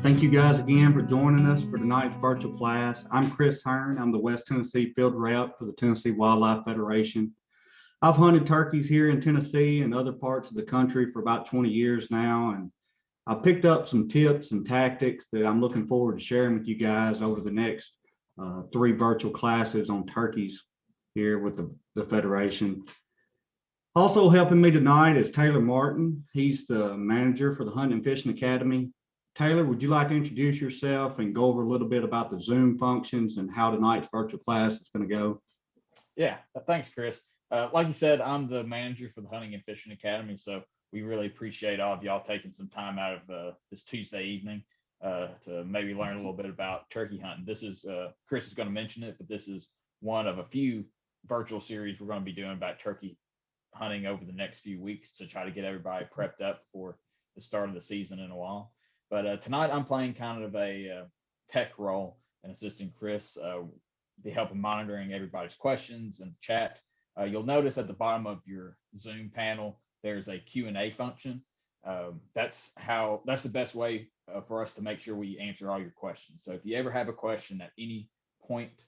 Thank you guys again for joining us for tonight's virtual class. I'm Chris Hearn. I'm the West Tennessee Field Rep for the Tennessee Wildlife Federation. I've hunted turkeys here in Tennessee and other parts of the country for about 20 years now, and I picked up some tips and tactics that I'm looking forward to sharing with you guys over the next 3 virtual classes on turkeys here with the Federation. Also helping me tonight is Taylor Martin. He's the manager for the Hunting and Fishing Academy. Taylor, would you like to introduce yourself and go over a little bit about the Zoom functions and how tonight's virtual class is going to go? Yeah, thanks, Chris. Like you said, I'm the manager for the Hunting and Fishing Academy, so we really appreciate all of y'all taking some time out of this Tuesday evening to maybe learn a little bit about turkey hunting. This is, Chris is going to mention it, but this is one of a few virtual series we're going to be doing about turkey hunting over the next few weeks to try to get everybody prepped up for the start of the season in a while. But tonight I'm playing kind of a tech role and assisting Chris, be helping monitoring everybody's questions and chat. You'll notice at the bottom of your Zoom panel, there's a Q&A function. That's the best way for us to make sure we answer all your questions. So if you ever have a question at any point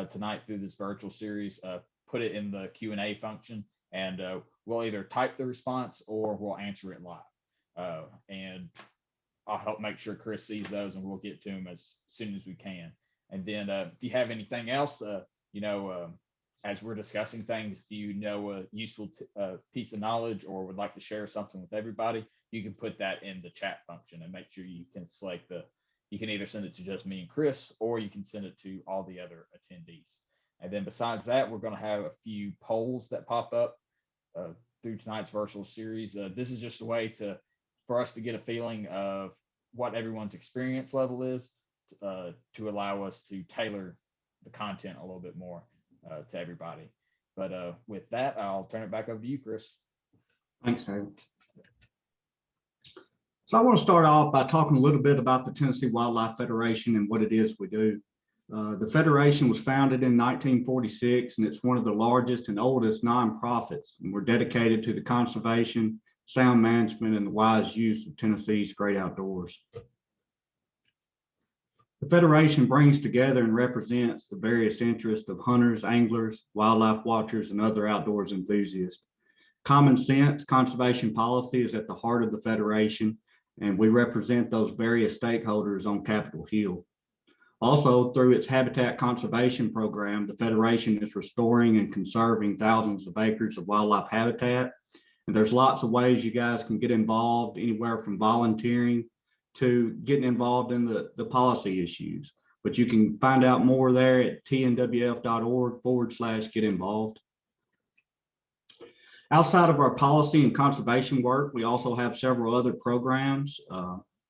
tonight through this virtual series, put it in the Q&A function, and we'll either type the response or we'll answer it live. And I'll help make sure Chris sees those, and we'll get to them as soon as we can. And then if you have anything else, as we're discussing things, if you know a useful piece of knowledge or would like to share something with everybody, you can put that in the chat function and make sure you can select you can either send it to just me and Chris, or you can send it to all the other attendees. And then besides that, we're going to have a few polls that pop up through tonight's virtual series. This is just a way for us to get a feeling of what everyone's experience level is to allow us to tailor the content a little bit more to everybody. But with that, I'll turn it back over to you, Chris. Thanks, Taylor. So I want to start off by talking a little bit about the Tennessee Wildlife Federation and what it is we do. The Federation was founded in 1946, and it's one of the largest and oldest nonprofits, and we're dedicated to the conservation, sound management, and the wise use of Tennessee's great outdoors. The Federation brings together and represents the various interests of hunters, anglers, wildlife watchers, and other outdoors enthusiasts. Common sense conservation policy is at the heart of the Federation, and we represent those various stakeholders on Capitol Hill. Also, through its habitat conservation program, the Federation is restoring and conserving thousands of acres of wildlife habitat. And there's lots of ways you guys can get involved, anywhere from volunteering to getting involved in the policy issues. But you can find out more there at tnwf.org/get involved. Outside of our policy and conservation work, we also have several other programs.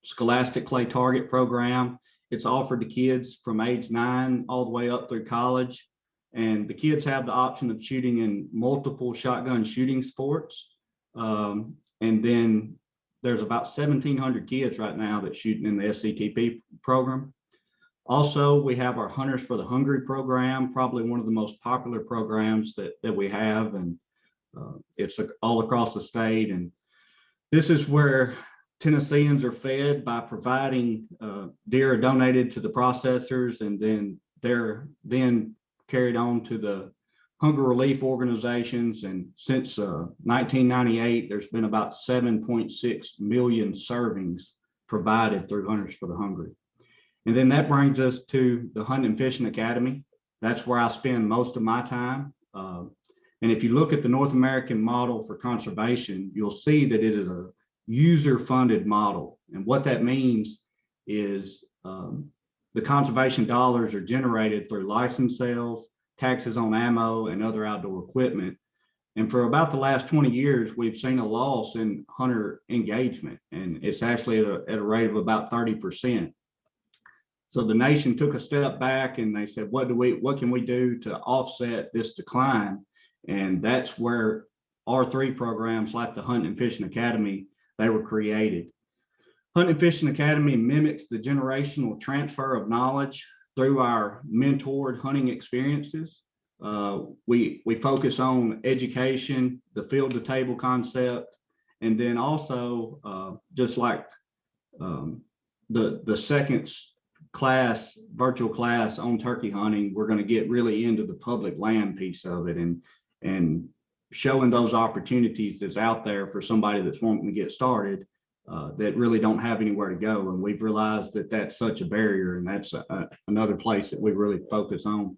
Scholastic Clay Target Program. It's offered to kids from age 9 all the way up through college. And the kids have the option of shooting in multiple shotgun shooting sports. And then there's about 1,700 kids right now that's shooting in the SCTP program. Also, we have our Hunters for the Hungry program, probably one of the most popular programs that we have, and it's all across the state. And this is where Tennesseans are fed by providing deer are donated to the processors, and then they're then carried on to the hunger relief organizations. And since 1998, there's been about 7.6 million servings provided through Hunters for the Hungry. And then that brings us to the Hunting and Fishing Academy. That's where I spend most of my time. And if you look at the North American model for conservation, you'll see that it is a user-funded model. And what that means is the conservation dollars are generated through license sales, taxes on ammo, and other outdoor equipment. And for about the last 20 years, we've seen a loss in hunter engagement, and it's actually at a rate of about 30%. So the nation took a step back and they said, what can we do to offset this decline? And that's where R3 programs like the Hunting and Fishing Academy, they were created. Hunting and Fishing Academy mimics the generational transfer of knowledge through our mentored hunting experiences. We focus on education, the field to table concept, and then also just like the second class, virtual class on turkey hunting, we're going to get really into the public land piece of it and showing those opportunities that's out there for somebody that's wanting to get started that really don't have anywhere to go. And we've realized that that's such a barrier, and that's another place that we really focus on.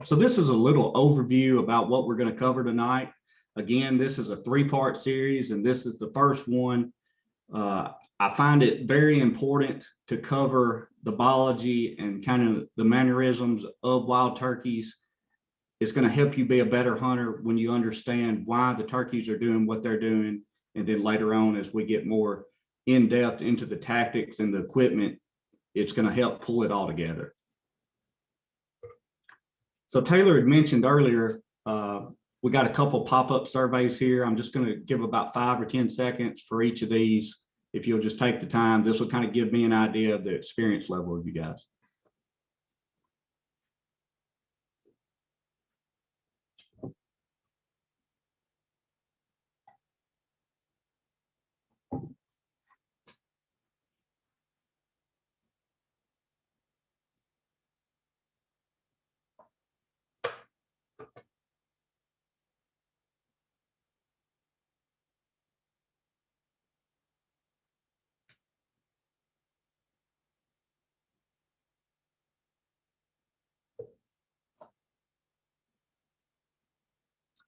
So this is a little overview about what we're going to cover tonight. Again, this is a 3-part series, and this is the first one. I find it very important to cover the biology and kind of the mannerisms of wild turkeys. It's going to help you be a better hunter when you understand why the turkeys are doing what they're doing. And then later on, as we get more in depth into the tactics and the equipment, it's going to help pull it all together. So Taylor had mentioned earlier, we got a couple pop-up surveys here. I'm just going to give about 5 or 10 seconds for each of these. If you'll just take the time, this will kind of give me an idea of the experience level of you guys.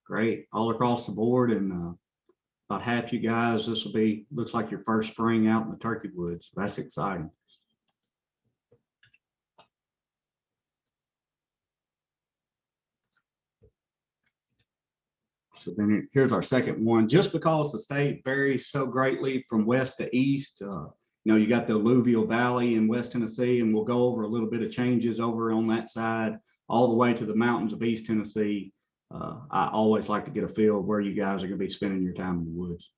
Great, all across the board, and about half you guys, this will be, looks like your first spring out in the turkey woods. That's exciting. So then here's our second one. Just because the state varies so greatly from west to east, you got the alluvial valley in West Tennessee, and we'll go over a little bit of changes over on that side, all the way to the mountains of East Tennessee. I always like to get a feel of where you guys are going to be spending your time in the woods.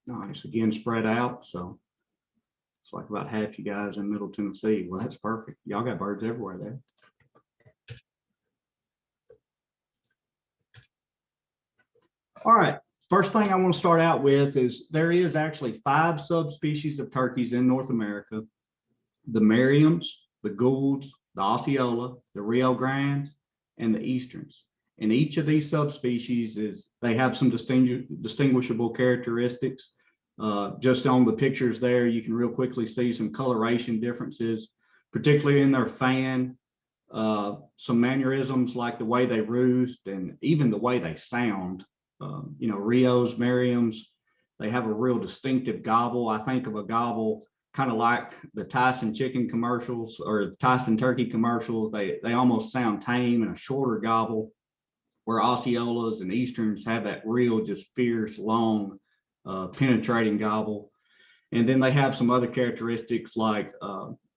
Nice, again, spread out. So it's like about half you guys in Middle Tennessee. Well, that's perfect. Y'all got birds everywhere there. All right, first thing I want to start out with is there is actually 5 subspecies of turkeys in North America: the Merriams, the Goulds, the Osceola, the Rio Grandes, and the Easterns. And each of these subspecies they have some distinguishable characteristics. Just on the pictures there, you can real quickly see some coloration differences, particularly in their fan, some mannerisms like the way they roost and even the way they sound. Rios, Merriams, they have a real distinctive gobble. I think of a gobble kind of like the Tyson chicken commercials or Tyson turkey commercials. They almost sound tame and a shorter gobble, where Osceolas and Easterns have that real, just fierce, long, penetrating gobble. And then they have some other characteristics like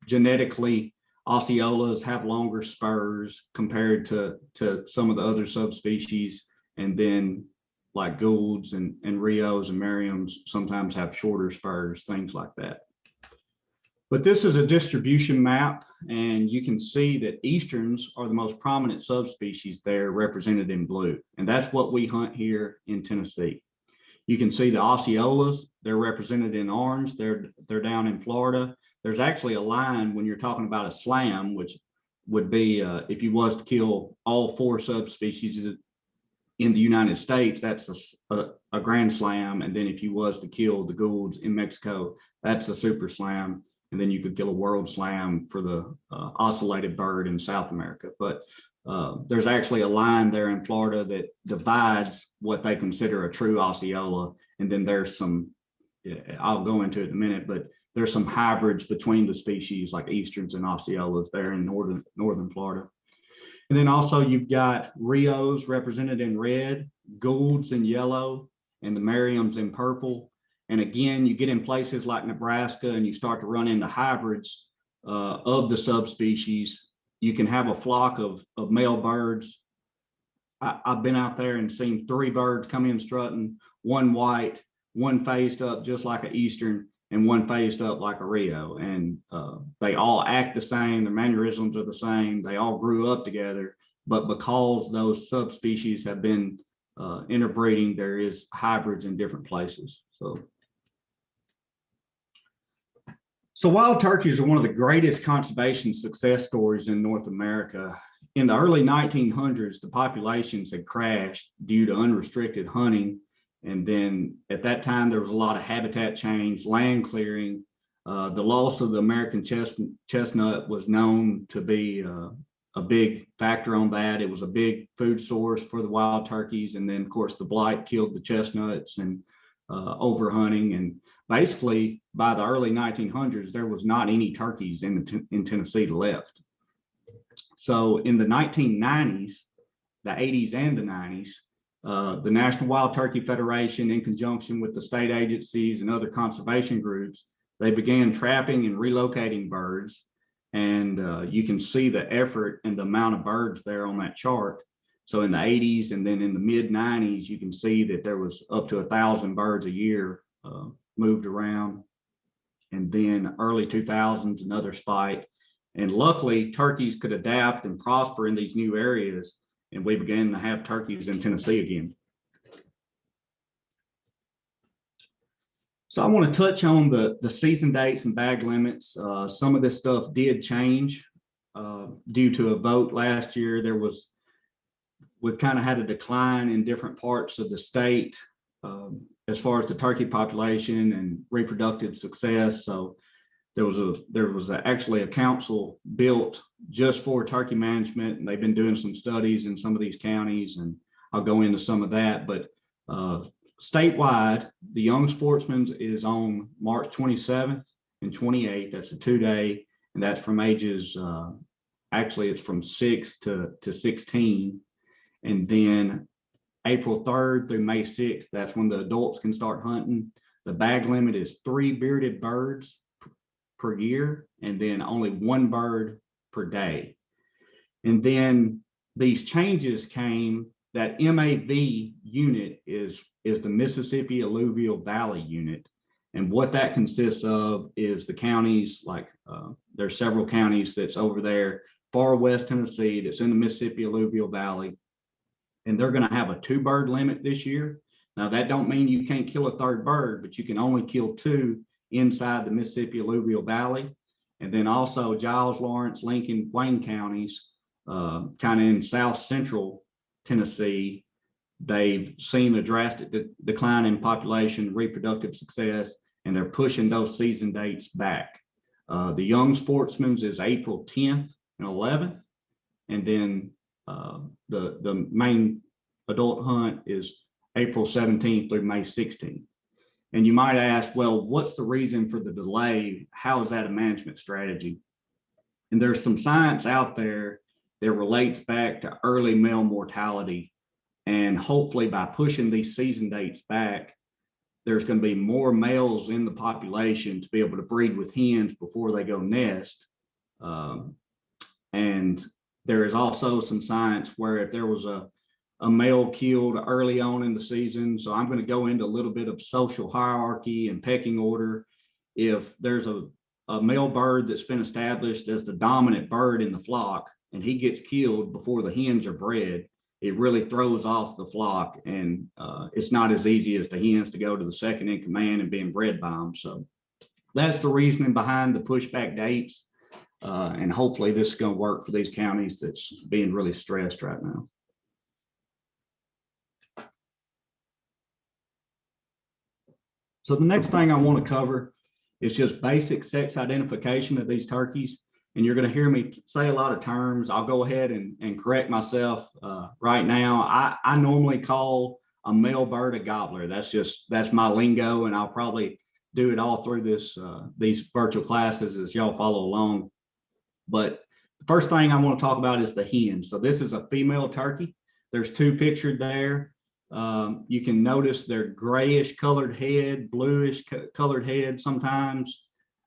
genetically, Osceolas have longer spurs compared to some of the other subspecies. And then like Goulds and Rios and Merriams sometimes have shorter spurs, things like that. But this is a distribution map, and you can see that Easterns are the most prominent subspecies there, represented in blue. And that's what we hunt here in Tennessee. You can see the Osceolas, they're represented in orange. They're down in Florida. There's actually a line when you're talking about a slam, which would be if you was to kill all 4 subspecies in the United States, that's a grand slam. And then if you was to kill the Goulds in Mexico, that's a super slam. And then you could kill a world slam for the ocellated bird in South America. But there's actually a line there in Florida that divides what they consider a true Osceola. And then there's some, I'll go into it in a minute, but there's some hybrids between the species like Easterns and Osceolas there in northern Florida. And then also you've got Rios represented in red, Goulds in yellow, and the Merriams in purple. And again, you get in places like Nebraska and you start to run into hybrids. of the subspecies. You can have a flock of male birds. I've been out there and seen 3 birds come in strutting, one white, one phased up just like an Eastern, and one phased up like a Rio. And they all act the same. Their mannerisms are the same. They all grew up together. But because those subspecies have been interbreeding, there is hybrids in different places. So wild turkeys are one of the greatest conservation success stories in North America. In the early 1900s, the populations had crashed due to unrestricted hunting. And then at that time, there was a lot of habitat change, land clearing. The loss of the American chestnut was known to be a big factor on that. It was a big food source for the wild turkeys. And then, of course, the blight killed the chestnuts and overhunting. And basically, by the early 1900s, there was not any turkeys in Tennessee left. So in the 1990s, the 80s and the 90s, the National Wild Turkey Federation, in conjunction with the state agencies and other conservation groups, they began trapping and relocating birds. And you can see the effort and the amount of birds there on that chart. So in the 80s and then in the mid 90s, you can see that there was up to 1,000 birds a year moved around. And then early 2000s, another spike. And luckily, turkeys could adapt and prosper in these new areas. And we began to have turkeys in Tennessee again. So I want to touch on the season dates and bag limits. Some of this stuff did change due to a vote last year. We've kind of had a decline in different parts of the state as far as the turkey population and reproductive success. So there was actually a council built just for turkey management, and they've been doing some studies in some of these counties, and I'll go into some of that. But statewide, the Young Sportsman's is on March 27th and 28th. That's a 2-day, and that's from ages, actually it's from 6 to 16. And then April 3rd through May 6th, that's when the adults can start hunting. The bag limit is 3 bearded birds per year, and then only 1 bird per day. And then these changes came. That MAV unit is the Mississippi Alluvial Valley unit. And what that consists of is the counties, like there's several counties that's over there, far west Tennessee, that's in the Mississippi Alluvial Valley. And they're going to have a 2-bird limit this year. Now, that don't mean you can't kill a 3rd bird, but you can only kill 2 inside the Mississippi Alluvial Valley. And then also Giles, Lawrence, Lincoln, Wayne counties, kind of in south central Tennessee, they've seen a drastic decline in population, reproductive success, and they're pushing those season dates back. The Young Sportsman's is April 10th and 11th, and then the main adult hunt is April 17th through May 16th. And you might ask, well, what's the reason for the delay? How is that a management strategy? And there's some science out there that relates back to early male mortality. And hopefully by pushing these season dates back, there's going to be more males in the population to be able to breed with hens before they go nest. And there is also some science where if there was a male killed early on in the season, so I'm going to go into a little bit of social hierarchy and pecking order. If there's a male bird that's been established as the dominant bird in the flock and he gets killed before the hens are bred, it really throws off the flock, and it's not as easy as the hens to go to the second in command and being bred by them. So that's the reasoning behind the pushback dates. And hopefully this is going to work for these counties that's being really stressed right now. So the next thing I want to cover is just basic sex identification of these turkeys. And you're going to hear me say a lot of terms. I'll go ahead and correct myself right now. I normally call a male bird a gobbler. That's my lingo, and I'll probably do it all through these virtual classes as y'all follow along. But the first thing I want to talk about is the hen. So this is a female turkey. There's 2 pictured there. You can notice they're grayish colored head, bluish colored head sometimes.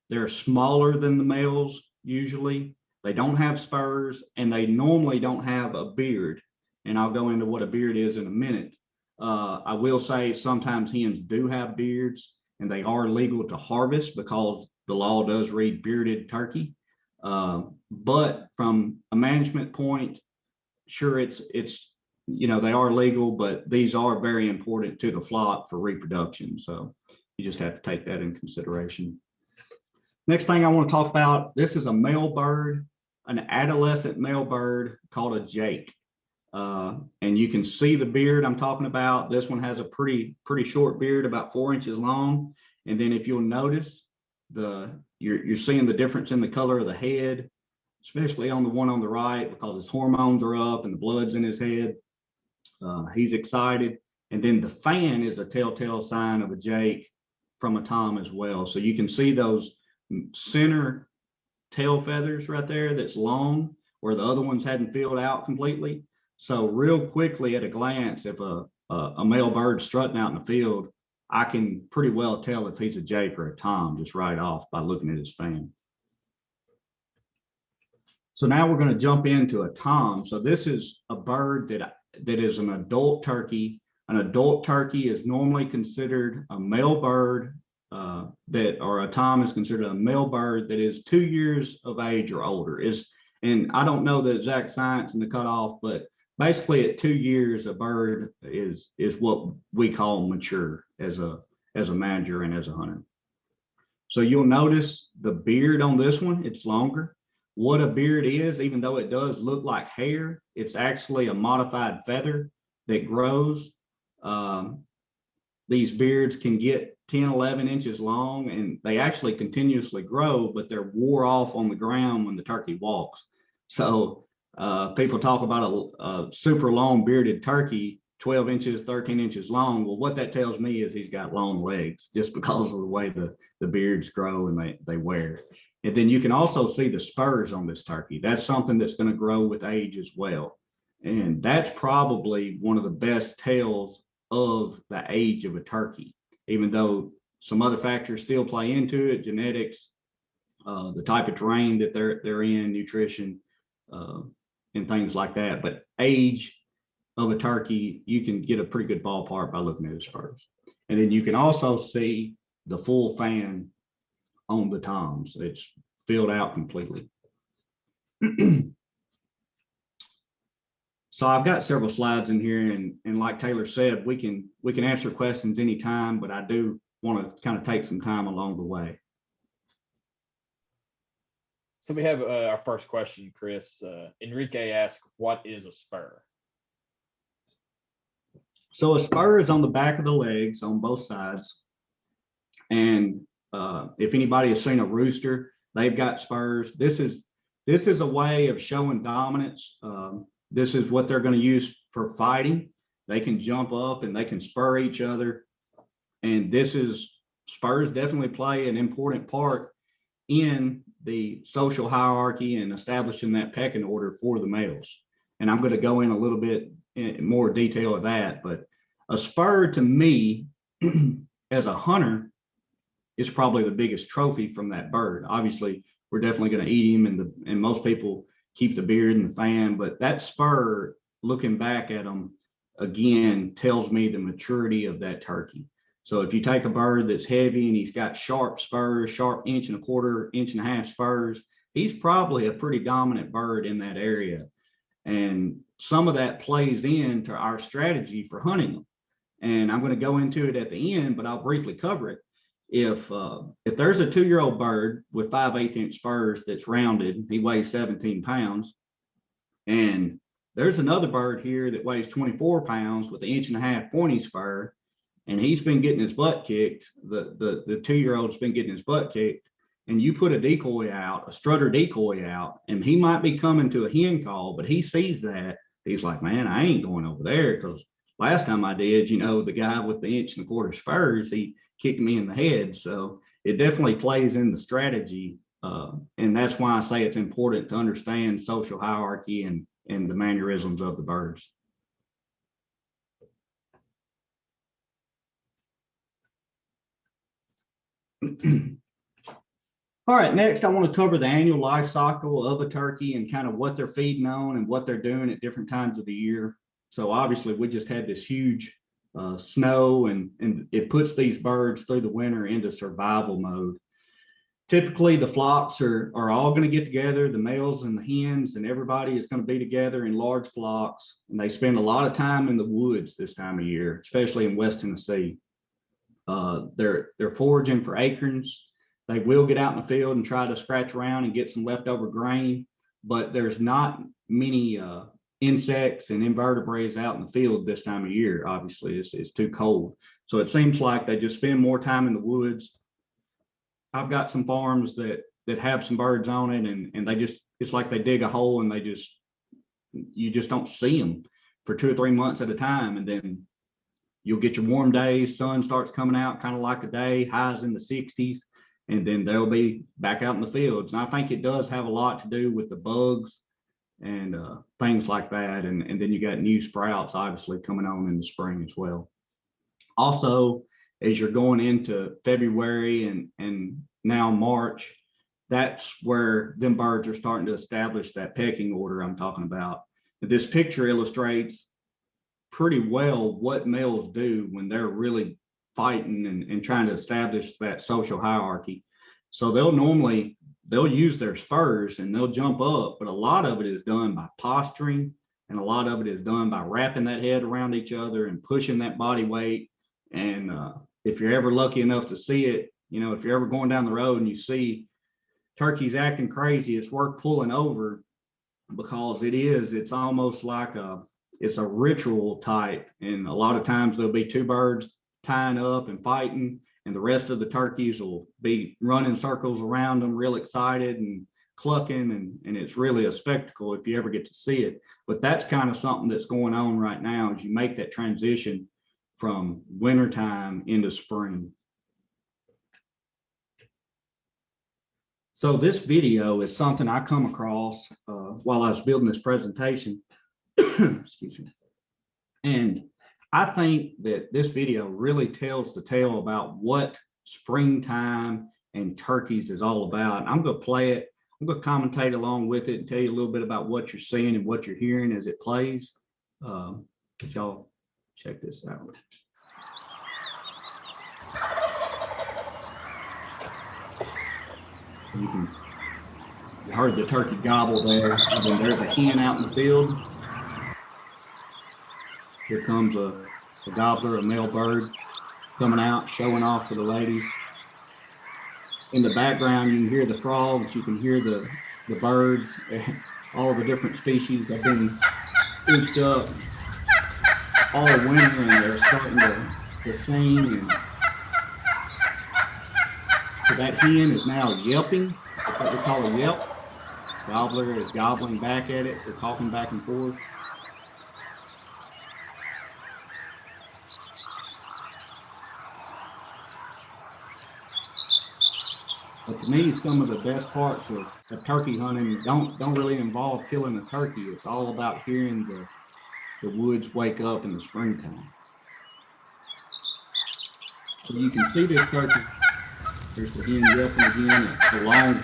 They're smaller than the males. usually. They don't have spurs, and they normally don't have a beard. And I'll go into what a beard is in a minute. I will say sometimes hens do have beards, and they are legal to harvest because the law does read bearded turkey. But from a management point, sure, it's they are legal, but these are very important to the flock for reproduction. So you just have to take that in consideration. Next thing I want to talk about, this is a male bird, an adolescent male bird called a jake. And you can see the beard I'm talking about. This one has a pretty short beard, about 4 inches long. And then if you'll notice, you're seeing the difference in the color of the head, especially on the one on the right, because his hormones are up and the blood's in his head. He's excited. And then the fan is a telltale sign of a jake from a tom as well. So you can see those center tail feathers right there that's long, where the other ones hadn't filled out completely. So real quickly at a glance, if a male bird strutting out in the field, I can pretty well tell if he's a jake or a tom just right off by looking at his fan. So now we're going to jump into a tom. So this is a bird that is an adult turkey. An adult turkey is normally considered a male bird, or a tom is considered a male bird that is 2 years of age or older. And I don't know the exact science and the cutoff, but basically at 2 years, a bird is what we call mature as a manager and as a hunter. So you'll notice the beard on this one, it's longer. What a beard is, even though it does look like hair, it's actually a modified feather that grows. These beards can get 10, 11 inches long, and they actually continuously grow, but they're wore off on the ground when the turkey walks. So people talk about a super long bearded turkey, 12 inches, 13 inches long. Well, what that tells me is he's got long legs just because of the way the beards grow and they wear. And then you can also see the spurs on this turkey. That's something that's going to grow with age as well. And that's probably one of the best tells of the age of a turkey, even though some other factors still play into it, genetics, the type of terrain that they're in, nutrition, and things like that. But age of a turkey, you can get a pretty good ballpark by looking at his spurs. And then you can also see the full fan on the toms. It's filled out completely. So I've got several slides in here, and like Taylor said, we can answer questions anytime, but I do want to kind of take some time along the way. So we have our first question, Chris. Enrique asks, what is a spur? So a spur is on the back of the legs on both sides. And if anybody has seen a rooster, they've got spurs. This is a way of showing dominance. This is what they're going to use for fighting. They can jump up and they can spur each other. And spurs definitely play an important part in the social hierarchy and establishing that pecking order for the males. And I'm going to go in a little bit in more detail of that. But a spur to me, as a hunter, is probably the biggest trophy from that bird. Obviously, we're definitely going to eat him, and most people keep the beard and the fan, but that spur, looking back at them again, tells me the maturity of that turkey. So if you take a bird that's heavy and he's got sharp spurs, sharp 1.25 inch, 1.5 inch spurs, he's probably a pretty dominant bird in that area. And some of that plays into our strategy for hunting them. And I'm going to go into it at the end, but I'll briefly cover it. If there's a 2-year-old bird with 5/8 inch spurs that's rounded, he weighs 17 pounds, and there's another bird here that weighs 24 pounds with an 1.5 inch pointy spur, and he's been getting his butt kicked. The 2-year-old's been getting his butt kicked, and you put a decoy out, a strutter decoy out, and he might be coming to a hen call, but he sees that. He's like, man, I ain't going over there, because last time I did, the guy with the 1.25 inch spurs, he kicked me in the head. So it definitely plays in the strategy. And that's why I say it's important to understand social hierarchy and the mannerisms of the birds. All right, next I want to cover the annual life cycle of a turkey and kind of what they're feeding on and what they're doing at different times of the year. So obviously we just had this huge snow and it puts these birds through the winter into survival mode. Typically the flocks are all going to get together, the males and the hens, and everybody is going to be together in large flocks. And they spend a lot of time in the woods this time of year, especially in West Tennessee. They're foraging for acorns. They will get out in the field and try to scratch around and get some leftover grain, but there's not many insects and invertebrates out in the field this time of year. Obviously, it's too cold. So it seems like they just spend more time in the woods. I've got some farms that have some birds on it, and they just, it's like they dig a hole and you just don't see them for 2 or 3 months at a time. And then you'll get your warm days, sun starts coming out kind of like today, highs in the 60s, and then they'll be back out in the fields. And I think it does have a lot to do with the bugs and things like that. And then you got new sprouts obviously coming on in the spring as well. Also, as you're going into February and now March, that's where them birds are starting to establish that pecking order I'm talking about. This picture illustrates pretty well what males do when they're really fighting and trying to establish that social hierarchy. So they'll use their spurs and they'll jump up, but a lot of it is done by posturing, and a lot of it is done by wrapping that head around each other and pushing that body weight. And if you're ever lucky enough to see it, you know, if you're ever going down the road and you see turkeys acting crazy, it's worth pulling over, because it's almost like it's a ritual type. And a lot of times there'll be 2 birds tying up and fighting, and the rest of the turkeys will be running circles around them, real excited and clucking, and it's really a spectacle if you ever get to see it. But that's kind of something that's going on right now as you make that transition from wintertime into spring. So this video is something I come across while I was building this presentation. Excuse me. And I think that this video really tells the tale about what springtime and turkeys is all about. I'm going to play it. I'm going to commentate along with it and tell you a little bit about what you're seeing and what you're hearing as it plays. But y'all check this out. You heard the turkey gobble there, and then there's a hen out in the field. Here comes a gobbler, a male bird, coming out, showing off for the ladies. In the background, you can hear the frogs, you can hear the birds, all the different species have been scooped up all winter, and they're starting to sing. And so that hen is now yelping. That's what we call a yelp. Gobbler is gobbling back at it. They're talking back and forth. But to me, some of the best parts of turkey hunting don't really involve killing a turkey. It's all about hearing the woods wake up in the springtime. So you can see this turkey. There's the hen yelping again. It's a long,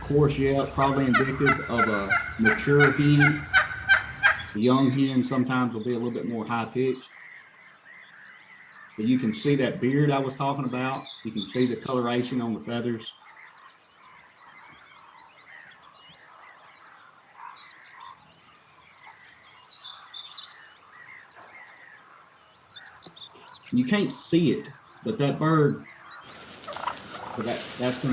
coarse yelp, probably indicative of a mature hen. The young hen sometimes will be a little bit more high pitched. But you can see that beard I was talking about. You can see the coloration on the feathers. You can't see it, but that bird, so that's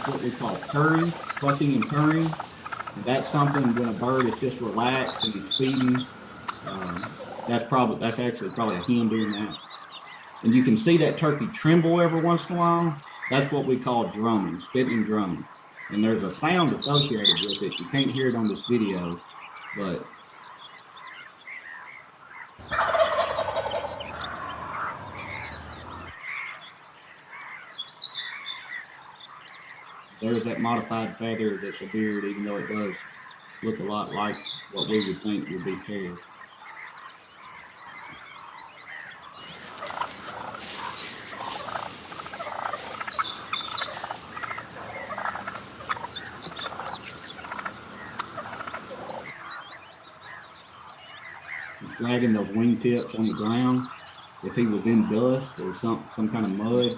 what we call purring, clucking and purring. And that's something when a bird is just relaxed and is feeding. That's actually probably a hen doing that. And you can see that turkey tremble every once in a while. That's what we call drumming, spitting drumming. And there's a sound associated with it. You can't hear it on this video, but there's that modified feather that's a beard, even though it does look a lot like what we would think would be hair. dragging those wingtips on the ground. If he was in dust or some kind of mud,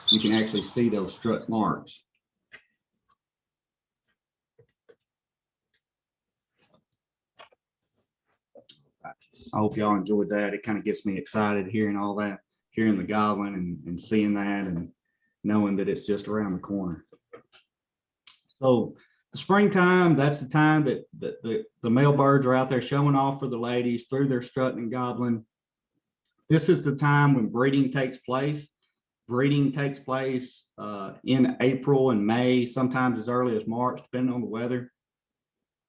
you can actually see those strut marks. I hope y'all enjoyed that. It kind of gets me excited hearing all that, hearing the gobbling and seeing that and knowing that it's just around the corner. So the springtime, that's the time that the male birds are out there showing off for the ladies through their strutting and gobbling. This is the time when breeding takes place. Breeding takes place in April and May, sometimes as early as March, depending on the weather.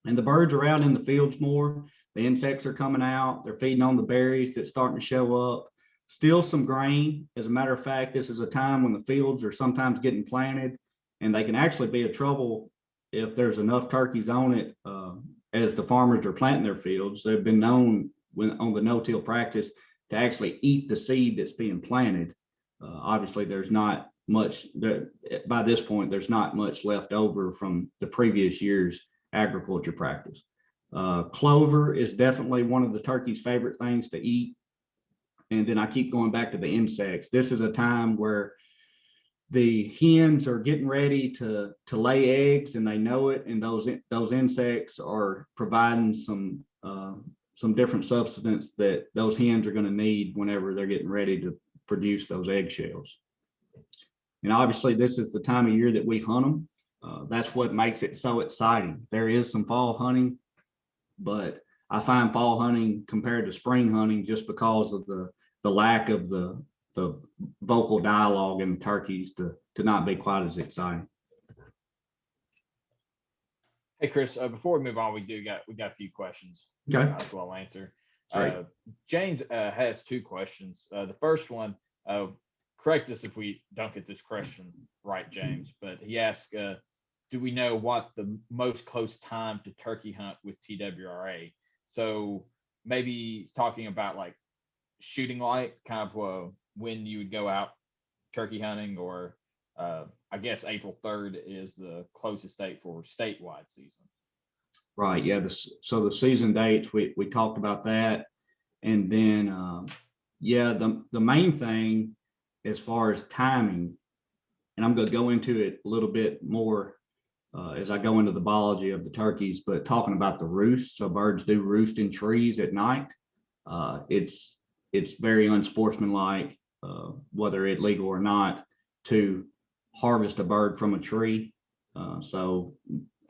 And the birds are out in the fields more. The insects are coming out. They're feeding on the berries that's starting to show up. Still some grain. As a matter of fact, this is a time when the fields are sometimes getting planted, and they can actually be a trouble if there's enough turkeys on it as the farmers are planting their fields. They've been known when on the no-till practice to actually eat the seed that's being planted. Obviously, there's not much there, by this point, there's not much left over from the previous year's agriculture practice. Clover is definitely one of the turkey's favorite things to eat. And then I keep going back to the insects. This is a time where the hens are getting ready to lay eggs, and they know it. And those insects are providing some different substance that those hens are going to need whenever they're getting ready to produce those eggshells. And obviously, this is the time of year that we hunt them. That's what makes it so exciting. There is some fall hunting, but I find fall hunting compared to spring hunting just because of the lack of the vocal dialogue in the turkeys to not be quite as exciting. Hey Chris, before we move on, we got a few questions. Okay. As well answer. Right. James has two questions. The first one, correct us if we don't get this question right, James, but he asked, do we know what the most close time to turkey hunt with TWRA? So maybe talking about like shooting light, kind of when you would go out turkey hunting, or I guess April 3rd is the closest date for statewide season. Right. Yeah. So the season dates, we talked about that. And then, yeah, the main thing as far as timing, and I'm going to go into it a little bit more as I go into the biology of the turkeys, but talking about the roost. So birds do roost in trees at night. It's very unsportsmanlike, whether it's legal or not, to harvest a bird from a tree. So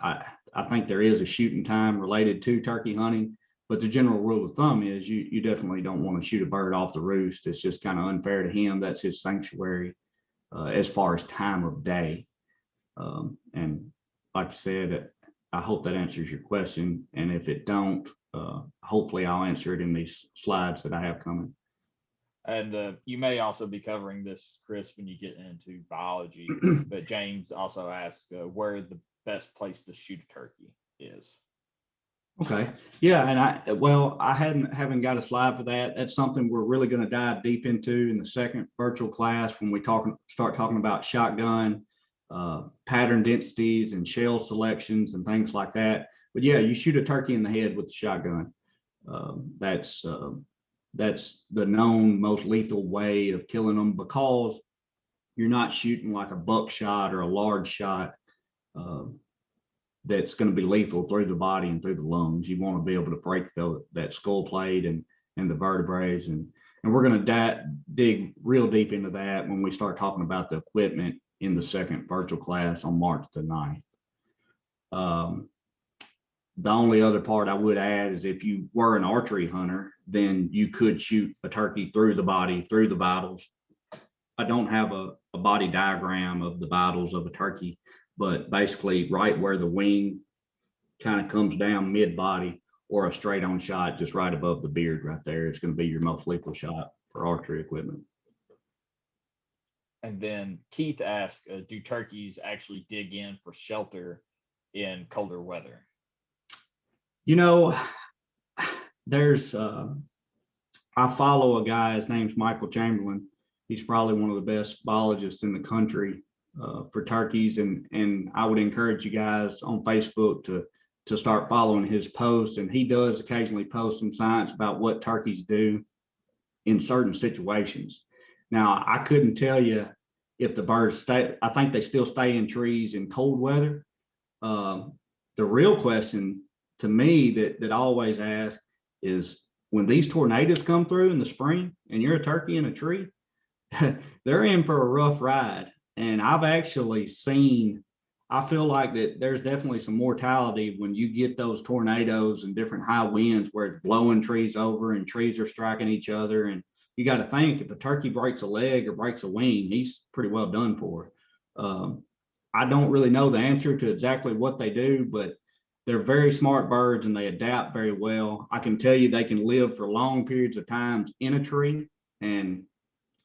I think there is a shooting time related to turkey hunting, but the general rule of thumb is you definitely don't want to shoot a bird off the roost. It's just kind of unfair to him. That's his sanctuary as far as time of day. And like I said, I hope that answers your question. And if it don't, hopefully I'll answer it in these slides that I have coming. And you may also be covering this, Chris, when you get into biology. But James also asked where the best place to shoot a turkey is. Okay. Yeah. And I haven't got a slide for that. That's something we're really going to dive deep into in the second virtual class when we start talking about shotgun, pattern densities and shell selections and things like that. But yeah, you shoot a turkey in the head with the shotgun. That's the known most lethal way of killing them, because you're not shooting like a buckshot or a large shot that's going to be lethal through the body and through the lungs. You want to be able to break that skull plate and the vertebrae. And we're going to dig real deep into that when we start talking about the equipment in the second virtual class on March the 9th. The only other part I would add is if you were an archery hunter, then you could shoot a turkey through the body, through the vitals. I don't have a body diagram of the vitals of a turkey, but basically right where the wing kind of comes down mid-body, or a straight on shot just right above the beard right there. It's going to be your most lethal shot for archery equipment. And then Keith asked, do turkeys actually dig in for shelter in colder weather? You know, there's, I follow a guy, his name's Michael Chamberlain. He's probably one of the best biologists in the country for turkeys. And I would encourage you guys on Facebook to to start following his posts, and he does occasionally post some science about what turkeys do in certain situations. Now, I couldn't tell you if the birds stay. I think they still stay in trees in cold weather. The real question to me that I always ask is, when these tornadoes come through in the spring and you're a turkey in a tree, they're in for a rough ride. And I've actually seen, I feel like that there's definitely some mortality when you get those tornadoes and different high winds where it's blowing trees over and trees are striking each other. And you got to think, if a turkey breaks a leg or breaks a wing, he's pretty well done for. I don't really know the answer to exactly what they do, but they're very smart birds and they adapt very well. I can tell you they can live for long periods of times in a tree, and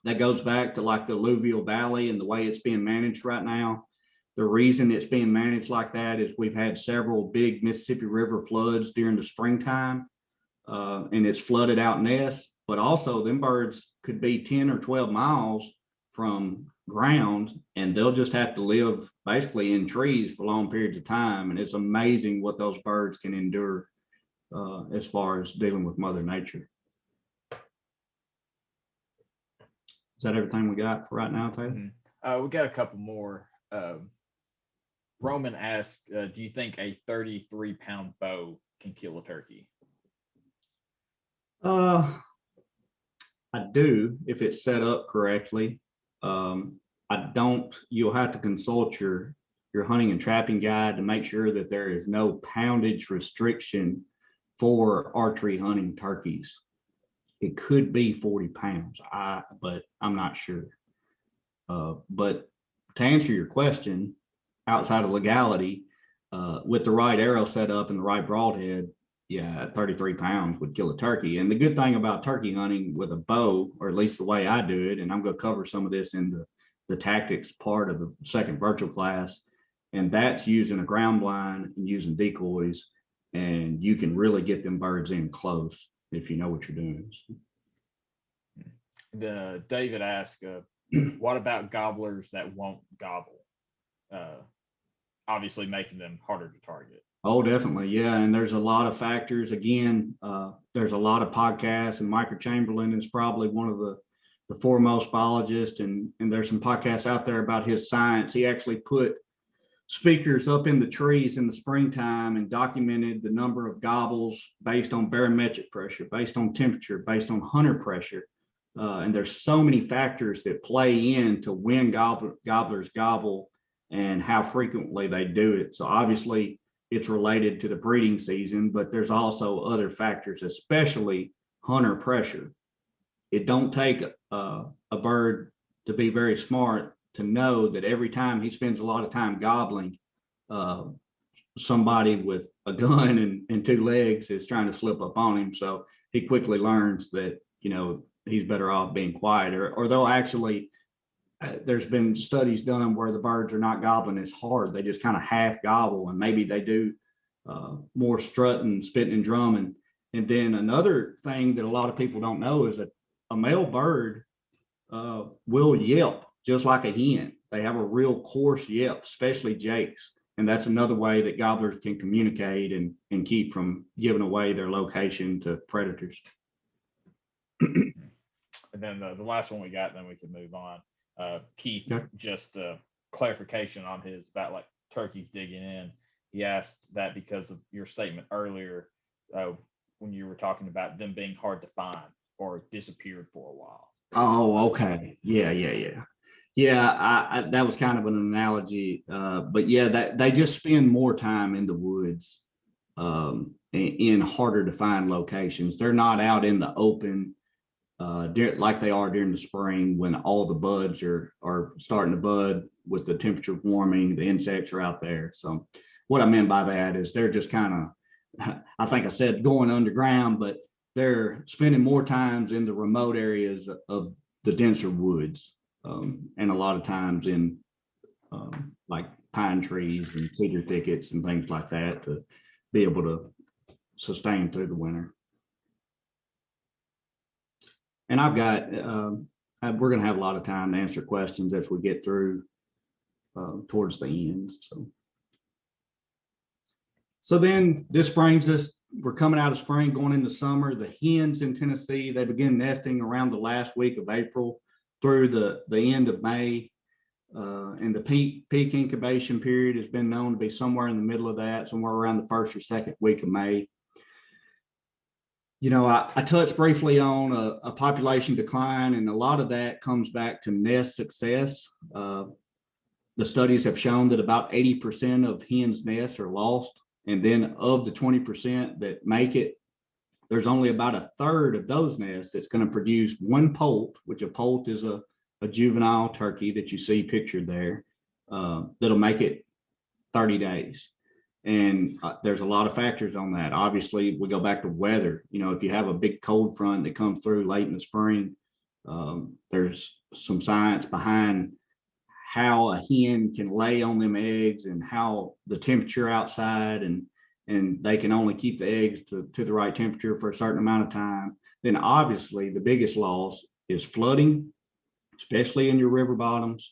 that goes back to like the alluvial valley and the way it's being managed right now. The reason it's being managed like that is we've had several big Mississippi River floods during the springtime, and it's flooded out nests, but also them birds could be 10 or 12 miles from ground, and they'll just have to live basically in trees for long periods of time. And it's amazing what those birds can endure as far as dealing with Mother Nature. Is that everything we got for right now, Taylor? We got a couple more. Roman asked, do you think a 33-pound bow can kill a turkey? I do, if it's set up correctly. I don't. You'll have to consult your hunting and trapping guide to make sure that there is no poundage restriction for archery hunting turkeys. It could be 40 pounds, but I'm not sure. But to answer your question, outside of legality, with the right arrow set up and the right broadhead, yeah, 33 pounds would kill a turkey. And the good thing about turkey hunting with a bow, or at least the way I do it, and I'm going to cover some of this in the tactics part of the second virtual class, and that's using a ground blind and using decoys, and you can really get them birds in close if you know what you're doing. David asked, what about gobblers that won't gobble? Obviously making them harder to target. Oh, definitely. Yeah. And there's a lot of factors. Again, there's a lot of podcasts, and Micah Chamberlain is probably one of the foremost biologists. And there's some podcasts out there about his science. He actually put speakers up in the trees in the springtime and documented the number of gobbles based on barometric pressure, based on temperature, based on hunter pressure. And there's so many factors that play into when gobblers gobble and how frequently they do it. So obviously it's related to the breeding season, but there's also other factors, especially hunter pressure. It don't take a bird to be very smart to know that every time he spends a lot of time gobbling, somebody with a gun and two legs is trying to slip up on him. So he quickly learns that, he's better off being quiet, or they'll actually, there's been studies done where the birds are not gobbling as hard. They just kind of half gobble, and maybe they do more strutting, spitting and drumming. And then another thing that a lot of people don't know is that a male bird will yelp just like a hen. They have a real coarse yelp, especially jakes. And that's another way that gobblers can communicate and keep from giving away their location to predators. And then the last one we got, then we can move on. Keith, okay. Just clarification on his about like turkeys digging in. He asked that because of your statement earlier when you were talking about them being hard to find or disappeared for a while. Oh, okay. Yeah. Yeah, that was kind of an analogy, but yeah, that they just spend more time in the woods, in harder to find locations. They're not out in the open like they are during the spring when all the buds are starting to bud with the temperature warming. The insects are out there. So what I meant by that is they're just kind of, I think I said going underground, but they're spending more times in the remote areas of the denser woods, and a lot of times in like pine trees and cedar thickets and things like that to be able to sustain through the winter. And I've got, we're going to have a lot of time to answer questions as we get through towards the end. So, So then this brings us, we're coming out of spring, going into summer. The hens in Tennessee, they begin nesting around the last week of April through the end of May. And the peak incubation period has been known to be somewhere in the middle of that, somewhere around the first or second week of May. You know, I touched briefly on a population decline, and a lot of that comes back to nest success. The studies have shown that about 80% of hens' nests are lost. And then of the 20% that make it, there's only about a third of those nests that's going to produce one poult, which a poult is a juvenile turkey that you see pictured there, that'll make it 30 days. And there's a lot of factors on that. Obviously, we go back to weather. You know, if you have a big cold front that comes through late in the spring, there's some science behind how a hen can lay on them eggs and how the temperature outside, and they can only keep the eggs to the right temperature for a certain amount of time. Then obviously the biggest loss is flooding, especially in your river bottoms,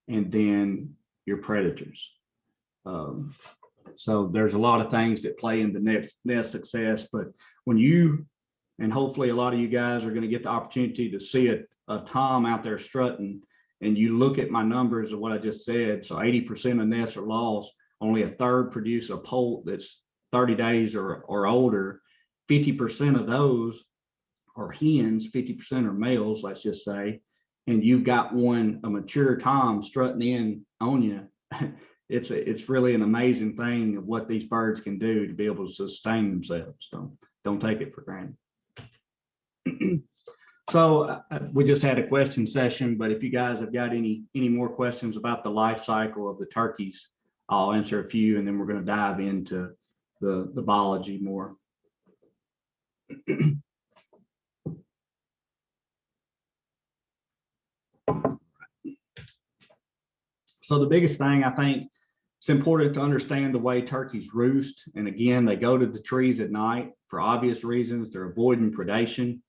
and then your predators. So there's a lot of things that play into nest success, but when you, and hopefully a lot of you guys are going to get the opportunity to see a tom out there strutting, and you look at my numbers of what I just said, so 80% of nests are lost, only a third produce a poult that's 30 days or older. 50% of those are hens, 50% are males, let's just say, and you've got a mature tom strutting in on you. It's really an amazing thing of what these birds can do to be able to sustain themselves. So don't take it for granted. So we just had a question session, but if you guys have got any more questions about the life cycle of the turkeys, I'll answer a few, and then we're going to dive into the biology more. So the biggest thing, I think it's important to understand the way turkeys roost. And again, they go to the trees at night for obvious reasons. They're avoiding predation.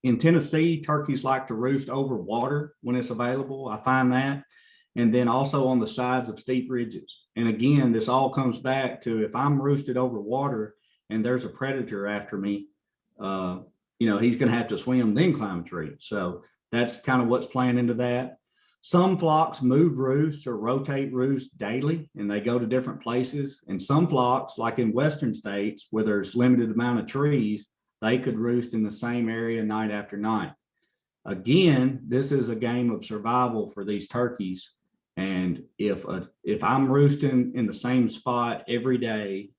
In Tennessee, turkeys like to roost over water when it's available. I find that. And then also on the sides of steep ridges. And again, this all comes back to if I'm roosted over water and there's a predator after me, you know, he's going to have to swim, then climb a tree. So that's kind of what's playing into that. Some flocks move roosts or rotate roosts daily, and they go to different places. And some flocks, like in Western states where there's limited amount of trees, they could roost in the same area night after night. Again, this is a game of survival for these turkeys. And if I'm roosting in the same spot every day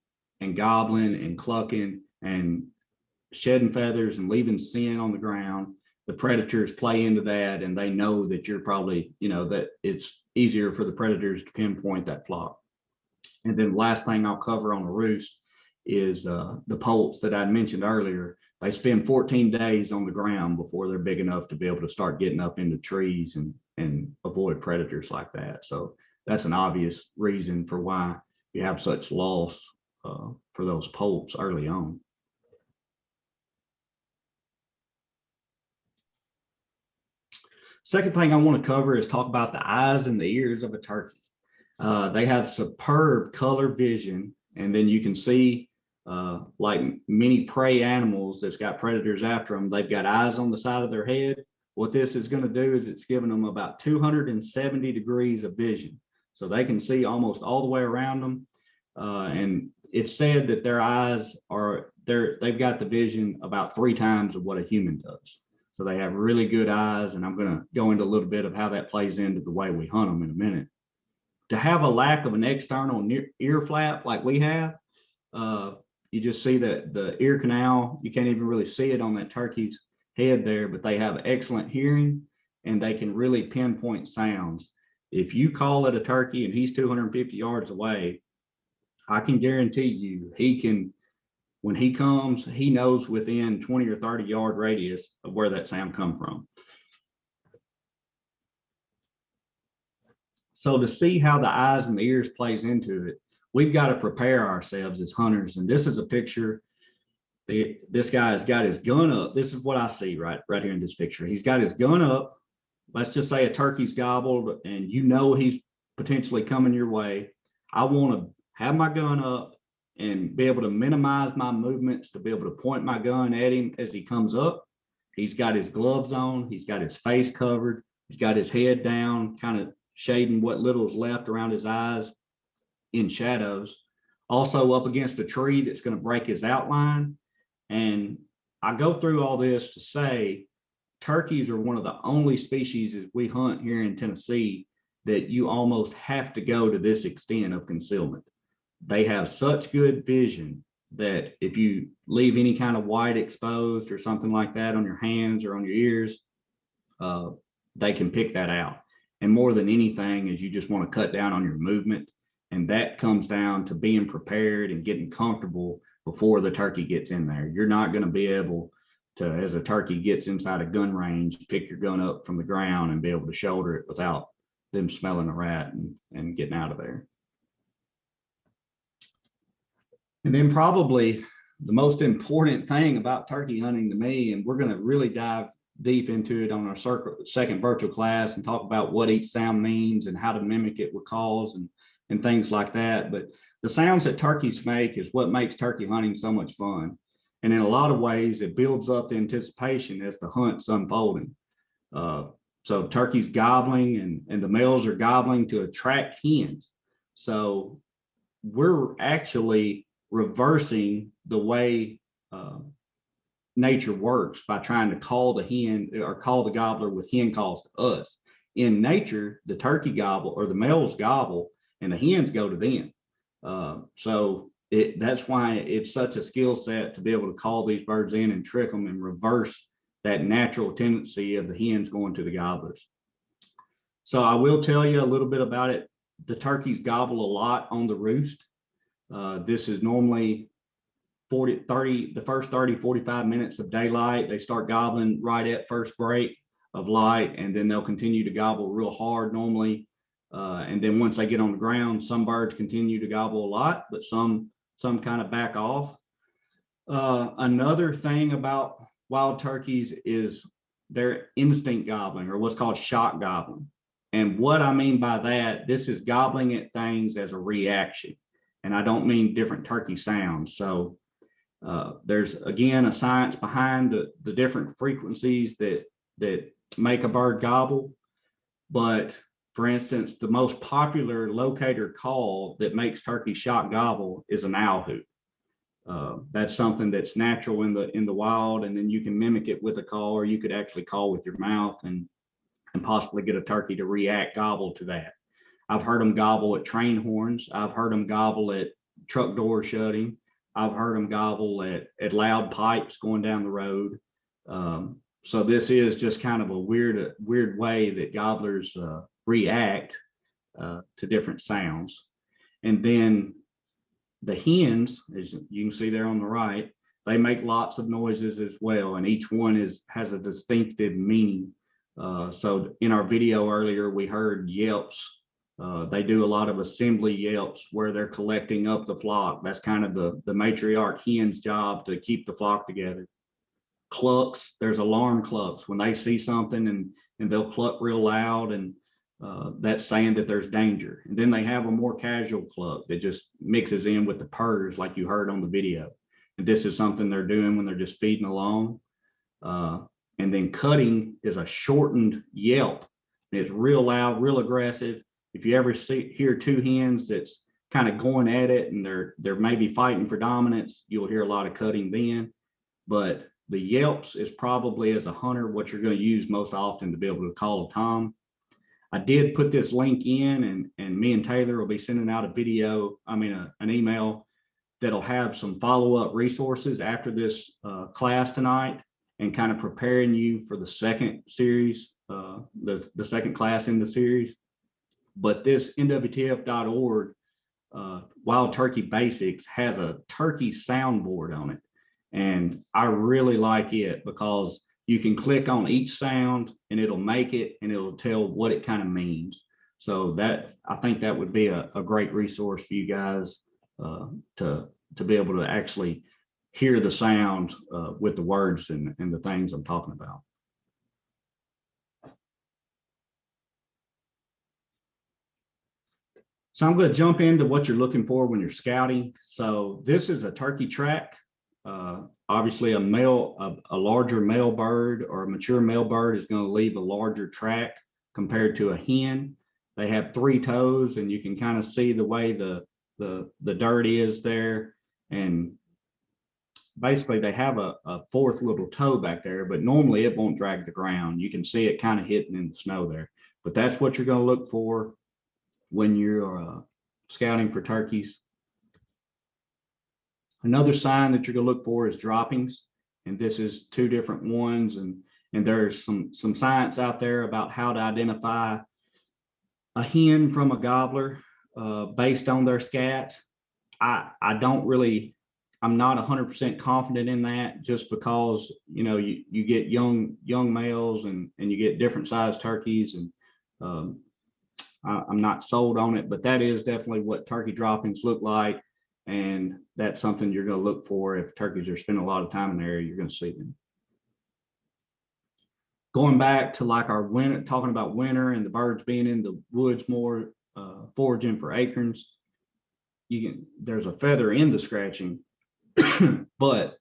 and gobbling and clucking and shedding feathers and leaving sin on the ground, the predators play into that, and they know that you're probably, you know, that it's easier for the predators to pinpoint that flock. And then the last thing I'll cover on a roost is the poults that I mentioned earlier. They spend 14 days on the ground before they're big enough to be able to start getting up into trees and avoid predators like that. So that's an obvious reason for why you have such loss for those poults early on. Second thing I want to cover is talk about the eyes and the ears of a turkey. They have superb color vision, and then you can see like many prey animals that's got predators after them, they've got eyes on the side of their head. What this is going to do is it's giving them about 270 degrees of vision. So they can see almost all the way around them. And it's said that their eyes they've got the vision about 3 times of what a human does. So they have really good eyes, and I'm going to go into a little bit of how that plays into the way we hunt them in a minute. To have a lack of an external ear flap like we have, you just see that the ear canal, you can't even really see it on that turkey's head there, but they have excellent hearing and they can really pinpoint sounds. If you call it a turkey and he's 250 yards away, I can guarantee you he can, when he comes, he knows within 20 or 30 yard radius of where that sound come from. So to see how the eyes and the ears plays into it, we've got to prepare ourselves as hunters. And this is a picture. This guy has got his gun up. This is what I see right here in this picture. He's got his gun up. Let's just say a turkey's gobbled and you know he's potentially coming your way. I want to have my gun up and be able to minimize my movements, to be able to point my gun at him as he comes up. He's got his gloves on, he's got his face covered, he's got his head down, kind of shading what little is left around his eyes in shadows. Also up against a tree that's going to break his outline. And I go through all this to say turkeys are one of the only species that we hunt here in Tennessee that you almost have to go to this extent of concealment. They have such good vision that if you leave any kind of white exposed or something like that on your hands or on your ears, they can pick that out. And more than anything is you just want to cut down on your movement. And that comes down to being prepared and getting comfortable before the turkey gets in there. You're not going to be able to, as a turkey gets inside a gun range, pick your gun up from the ground and be able to shoulder it without them smelling a rat and getting out of there. And then probably the most important thing about turkey hunting to me, and we're going to really dive deep into it on our second virtual class and talk about what each sound means and how to mimic it with calls and things like that. But the sounds that turkeys make is what makes turkey hunting so much fun. And in a lot of ways, it builds up the anticipation as the hunt's unfolding. So turkeys gobbling and the males are gobbling to attract hens. So we're actually reversing the way nature works by trying to call the hen or call the gobbler with hen calls to us. In nature, the turkey gobble or the males gobble and the hens go to them. So that's why it's such a skill set to be able to call these birds in and trick them and reverse that natural tendency of the hens going to the gobblers. So I will tell you a little bit about it. The turkeys gobble a lot on the roost. This is normally the first 30, 45 minutes of daylight. They start gobbling right at first break of light, and then they'll continue to gobble real hard normally. And then once they get on the ground, some birds continue to gobble a lot, but some kind of back off. Another thing about wild turkeys is their instinct gobbling, or what's called shock gobbling. And what I mean by that, this is gobbling at things as a reaction. And I don't mean different turkey sounds. So there's, again, a science behind the different frequencies that make a bird gobble. But for instance, the most popular locator call that makes turkey shock gobble is an owl hoot. That's something that's natural in the wild, and then you can mimic it with a call, or you could actually call with your mouth and possibly get a turkey to react gobble to that. I've heard them gobble at train horns. I've heard them gobble at truck doors shutting. I've heard them gobble at loud pipes going down the road. So this is just kind of a weird way that gobblers react to different sounds. And then the hens, as you can see there on the right, they make lots of noises as well, and each one has a distinctive meaning. So in our video earlier, we heard yelps. They do a lot of assembly yelps where they're collecting up the flock. That's kind of the matriarch hen's job, to keep the flock together. Clucks, there's alarm clucks when they see something, and they'll cluck real loud, and that's saying that there's danger. And then they have a more casual cluck that just mixes in with the purrs like you heard on the video. And this is something they're doing when they're just feeding along. And then cutting is a shortened yelp. It's real loud, real aggressive. If you ever hear two hens that's kind of going at it and they're maybe fighting for dominance, you'll hear a lot of cutting then. But the yelps is probably, as a hunter, what you're going to use most often to be able to call a tom. I did put this link in, and me and Taylor will be sending out an email that'll have some follow-up resources after this class tonight, and kind of preparing you for the second series, the second class in the series. But this nwtf.org Wild Turkey Basics has a turkey soundboard on it. And I really like it because you can click on each sound and it'll make it, and it'll tell what it kind of means. So I think that would be a great resource for you guys to be able to actually hear the sound with the words and the things I'm talking about. So I'm going to jump into what you're looking for when you're scouting. So this is a turkey track. Obviously, a larger male bird or a mature male bird is going to leave a larger track compared to a hen. They have 3 toes, and you can kind of see the way the dirt is there. And basically, they have a 4th little toe back there, but normally it won't drag the ground. You can see it kind of hitting in the snow there. But that's what you're going to look for when you're scouting for turkeys. Another sign that you're going to look for is droppings, and this is 2 different ones, and there's some science out there about how to identify a hen from a gobbler based on their scats. I don't really, I'm not 100% confident in that, just because you get young males and you get different sized turkeys, and I'm not sold on it, but that is definitely what turkey droppings look like. And that's something you're going to look for. If turkeys are spending a lot of time in the area, you're going to see them. Going back to like our winter, talking about winter and the birds being in the woods more, foraging for acorns, there's a feather in the scratching, but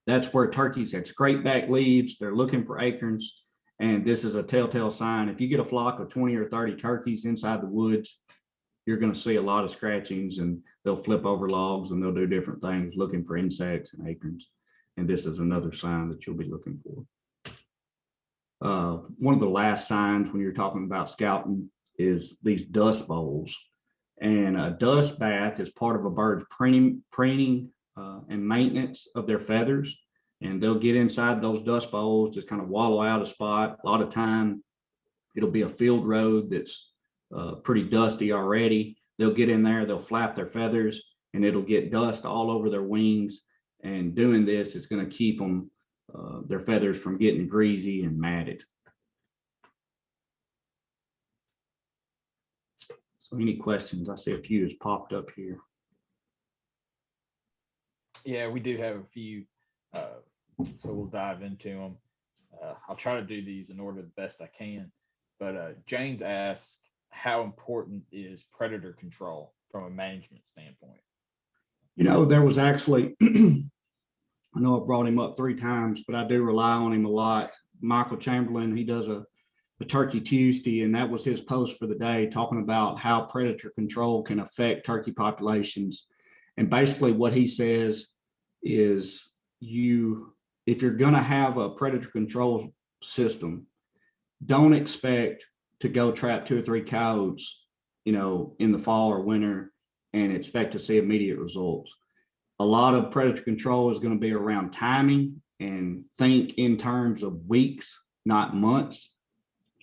that's where turkeys have scraped back leaves. They're looking for acorns. And this is a telltale sign. If you get a flock of 20 or 30 turkeys inside the woods, you're going to see a lot of scratchings, and they'll flip over logs and they'll do different things looking for insects and acorns. And this is another sign that you'll be looking for. One of the last signs when you're talking about scouting is these dust bowls. And a dust bath is part of a bird's preening and maintenance of their feathers. And they'll get inside those dust bowls, just kind of wallow out a spot. A lot of time, it'll be a field road that's pretty dusty already. They'll get in there, they'll flap their feathers, and it'll get dust all over their wings. And doing this is going to keep them, their feathers from getting greasy and matted. So any questions? I see a few has popped up here. Yeah, we do have a few, so we'll dive into them. I'll try to do these in order the best I can. But James asked, how important is predator control from a management standpoint? There was actually, I know I brought him up 3 times, but I do rely on him a lot. Michael Chamberlain, he does a Turkey Tuesday, and that was his post for the day, talking about how predator control can affect turkey populations. And basically what he says is, if you're going to have a predator control system, don't expect to go trap 2 or 3 coyotes, in the fall or winter and expect to see immediate results. A lot of predator control is going to be around timing, and think in terms of weeks, not months.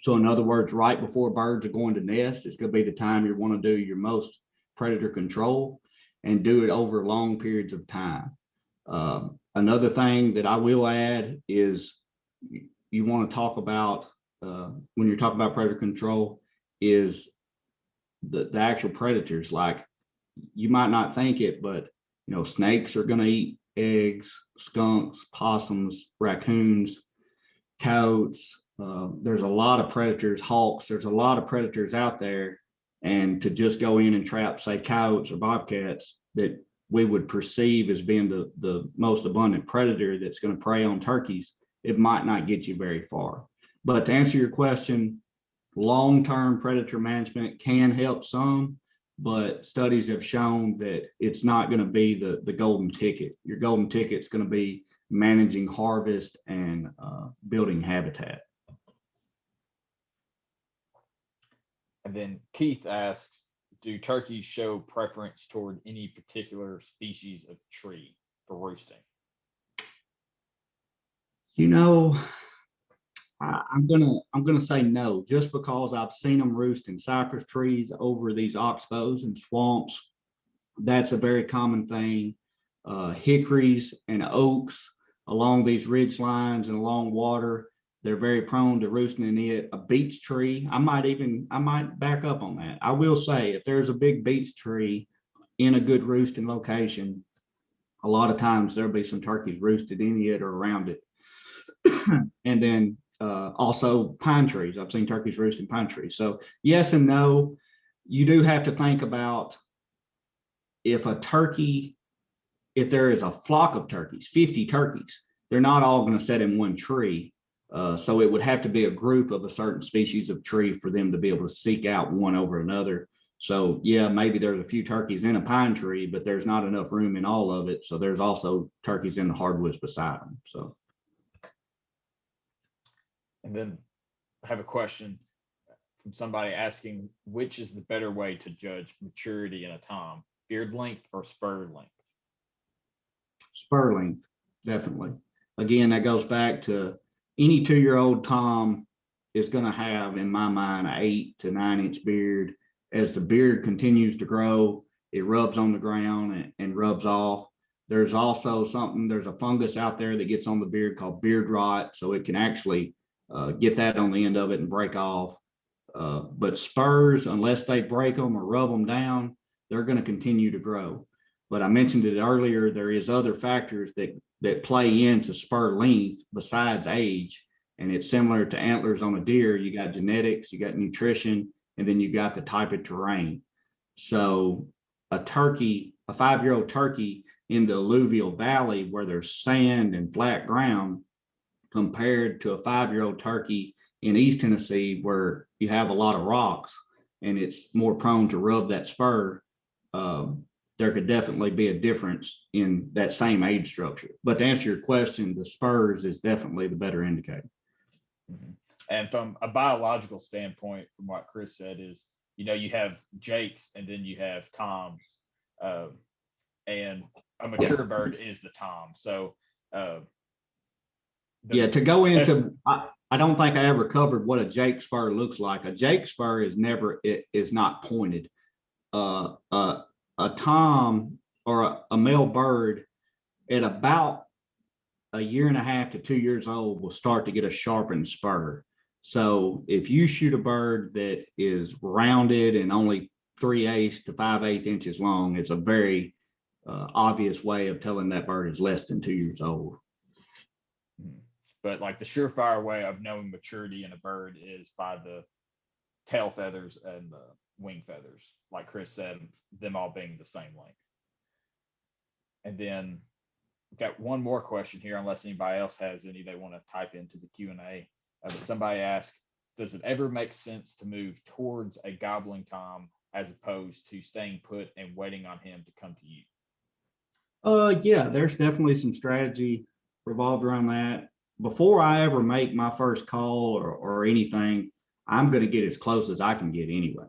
So in other words, right before birds are going to nest, it's going to be the time you want to do your most predator control, and do it over long periods of time. Another thing that I will add is you want to talk about, when you're talking about predator control, is the actual predators. Like, you might not think it, but snakes are going to eat eggs, skunks, possums, raccoons, coyotes. There's a lot of predators, hawks. There's a lot of predators out there, and to just go in and trap, say, coyotes or bobcats that we would perceive as being the most abundant predator that's going to prey on turkeys, it might not get you very far. But to answer your question, long-term predator management can help some, but studies have shown that it's not going to be the golden ticket. Your golden ticket is going to be managing harvest and building habitat. And then Keith asks, do turkeys show preference toward any particular species of tree for roosting? I'm gonna say no, just because I've seen them roost in cypress trees over these oxbows and swamps. That's a very common thing. Hickories and oaks along these ridge lines and along water, they're very prone to roosting in it. A beech tree, I might back up on that. I will say, if there's a big beech tree in a good roosting location, a lot of times there'll be some turkeys roosted in it or around it. And then also pine trees. I've seen turkeys roost in pine trees. So yes and no. you do have to think about if a turkey, if there is a flock of turkeys, 50 turkeys, they're not all going to set in one tree. So it would have to be a group of a certain species of tree for them to be able to seek out one over another. So yeah, maybe there's a few turkeys in a pine tree, but there's not enough room in all of it. So there's also turkeys in the hardwoods beside them. So. And then I have a question from somebody asking, which is the better way to judge maturity in a tom, beard length or spur length? Spur length, definitely. Again, that goes back to any 2-year-old tom is going to have, in my mind, an 8 to 9 inch beard. As the beard continues to grow, it rubs on the ground and rubs off. There's also there's a fungus out there that gets on the beard called beard rot. So it can actually get that on the end of it and break off. But spurs, unless they break them or rub them down, they're going to continue to grow. But I mentioned it earlier, there is other factors that play into spur length besides age. And it's similar to antlers on a deer. You got genetics, you got nutrition, and then you got the type of terrain. So a 5-year-old turkey in the alluvial valley where there's sand and flat ground, compared to a 5-year-old turkey in East Tennessee where you have a lot of rocks and it's more prone to rub that spur, there could definitely be a difference in that same age structure. But to answer your question, the spurs is definitely the better indicator. Mm-hmm. And from a biological standpoint, from what Chris said, is you have Jakes and then you have Toms, and a mature bird is the Tom. So to go into, I don't think I ever covered what a Jake spur looks like. A Jake spur is not pointed. A Tom or a male bird at about a 1.5 to 2 years old will start to get a sharpened spur. So if you shoot a bird that is rounded and only 3/8 to 5/8 inches long, it's a very obvious way of telling that bird is less than 2 years old. But like the surefire way of knowing maturity in a bird is by the tail feathers and the wing feathers, like Chris said, them all being the same length. And then we've got one more question here, unless anybody else has any they want to type into the Q&A. But somebody asked, does it ever make sense to move towards a gobbling tom as opposed to staying put and waiting on him to come to you? Yeah, there's definitely some strategy revolved around that. Before I ever make my first call or anything, I'm going to get as close as I can get anyway.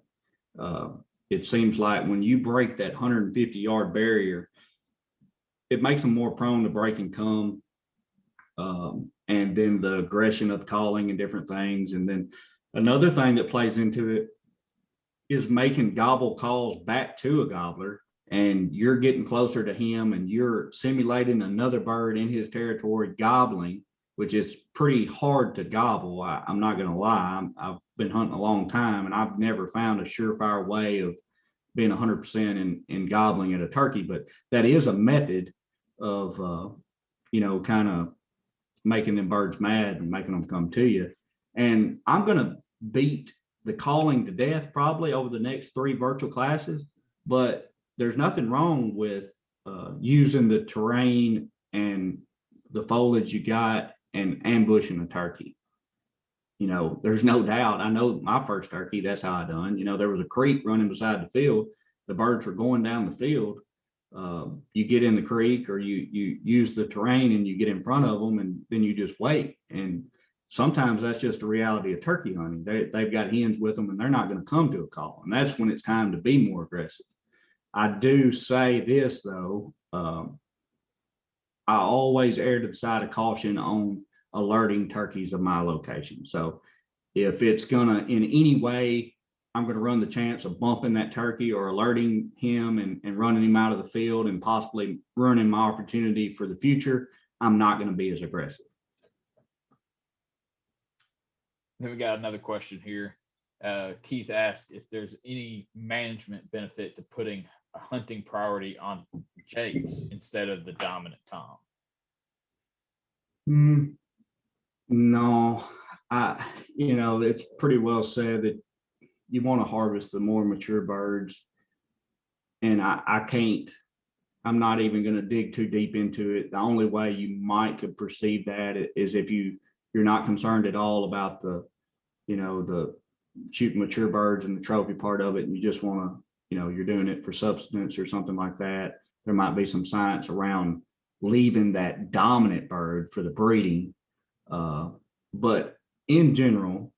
It seems like when you break that 150-yard barrier, it makes them more prone to break and come. And then the aggression of calling and different things. And then another thing that plays into it is making gobble calls back to a gobbler, and you're getting closer to him and you're simulating another bird in his territory gobbling, which is pretty hard to gobble. I'm not going to lie. I've been hunting a long time and I've never found a surefire way of being 100% in gobbling at a turkey, but that is a method of, kind of making them birds mad and making them come to you. And I'm going to beat the calling to death probably over the next 3 virtual classes, but there's nothing wrong with using the terrain and the foliage you got and ambushing a turkey. There's no doubt. I know my first turkey, that's how I done. There was a creek running beside the field. The birds were going down the field. You get in the creek or you use the terrain and you get in front of them and then you just wait. And sometimes that's just a reality of turkey hunting. They've got hens with them and they're not going to come to a call. And that's when it's time to be more aggressive. I do say this though, I always err to the side of caution on alerting turkeys of my location. So if it's gonna in any way, I'm going to run the chance of bumping that turkey or alerting him and running him out of the field and possibly ruining my opportunity for the future, I'm not going to be as aggressive. Then we got another question here. Keith asked if there's any management benefit to putting a hunting priority on Jakes instead of the dominant Tom. No, it's pretty well said that you want to harvest the more mature birds. And I'm not even going to dig too deep into it. The only way you might could perceive that is if you're not concerned at all about the shooting mature birds and the trophy part of it, and you just want to, you're doing it for subsistence or something like that. There might be some science around leaving that dominant bird for the breeding. But in general,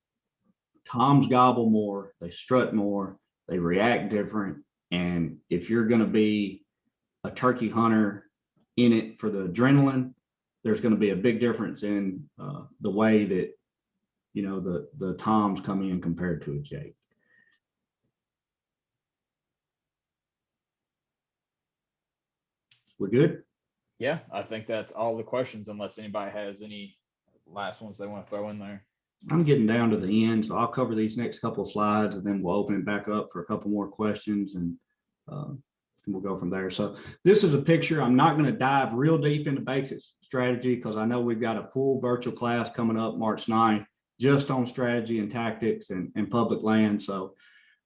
toms gobble more, they strut more, they react different. And if you're going to be a turkey hunter in it for the adrenaline, there's going to be a big difference in the way that the toms come in compared to a jake. We're good. Yeah, I think that's all the questions, unless anybody has any last ones they want to throw in there. I'm getting down to the end, so I'll cover these next couple of slides, and then we'll open it back up for a couple more questions, and we'll go from there. So this is a picture. I'm not going to dive real deep into basic strategy because I know we've got a full virtual class coming up March 9th just on strategy and tactics and public land. So,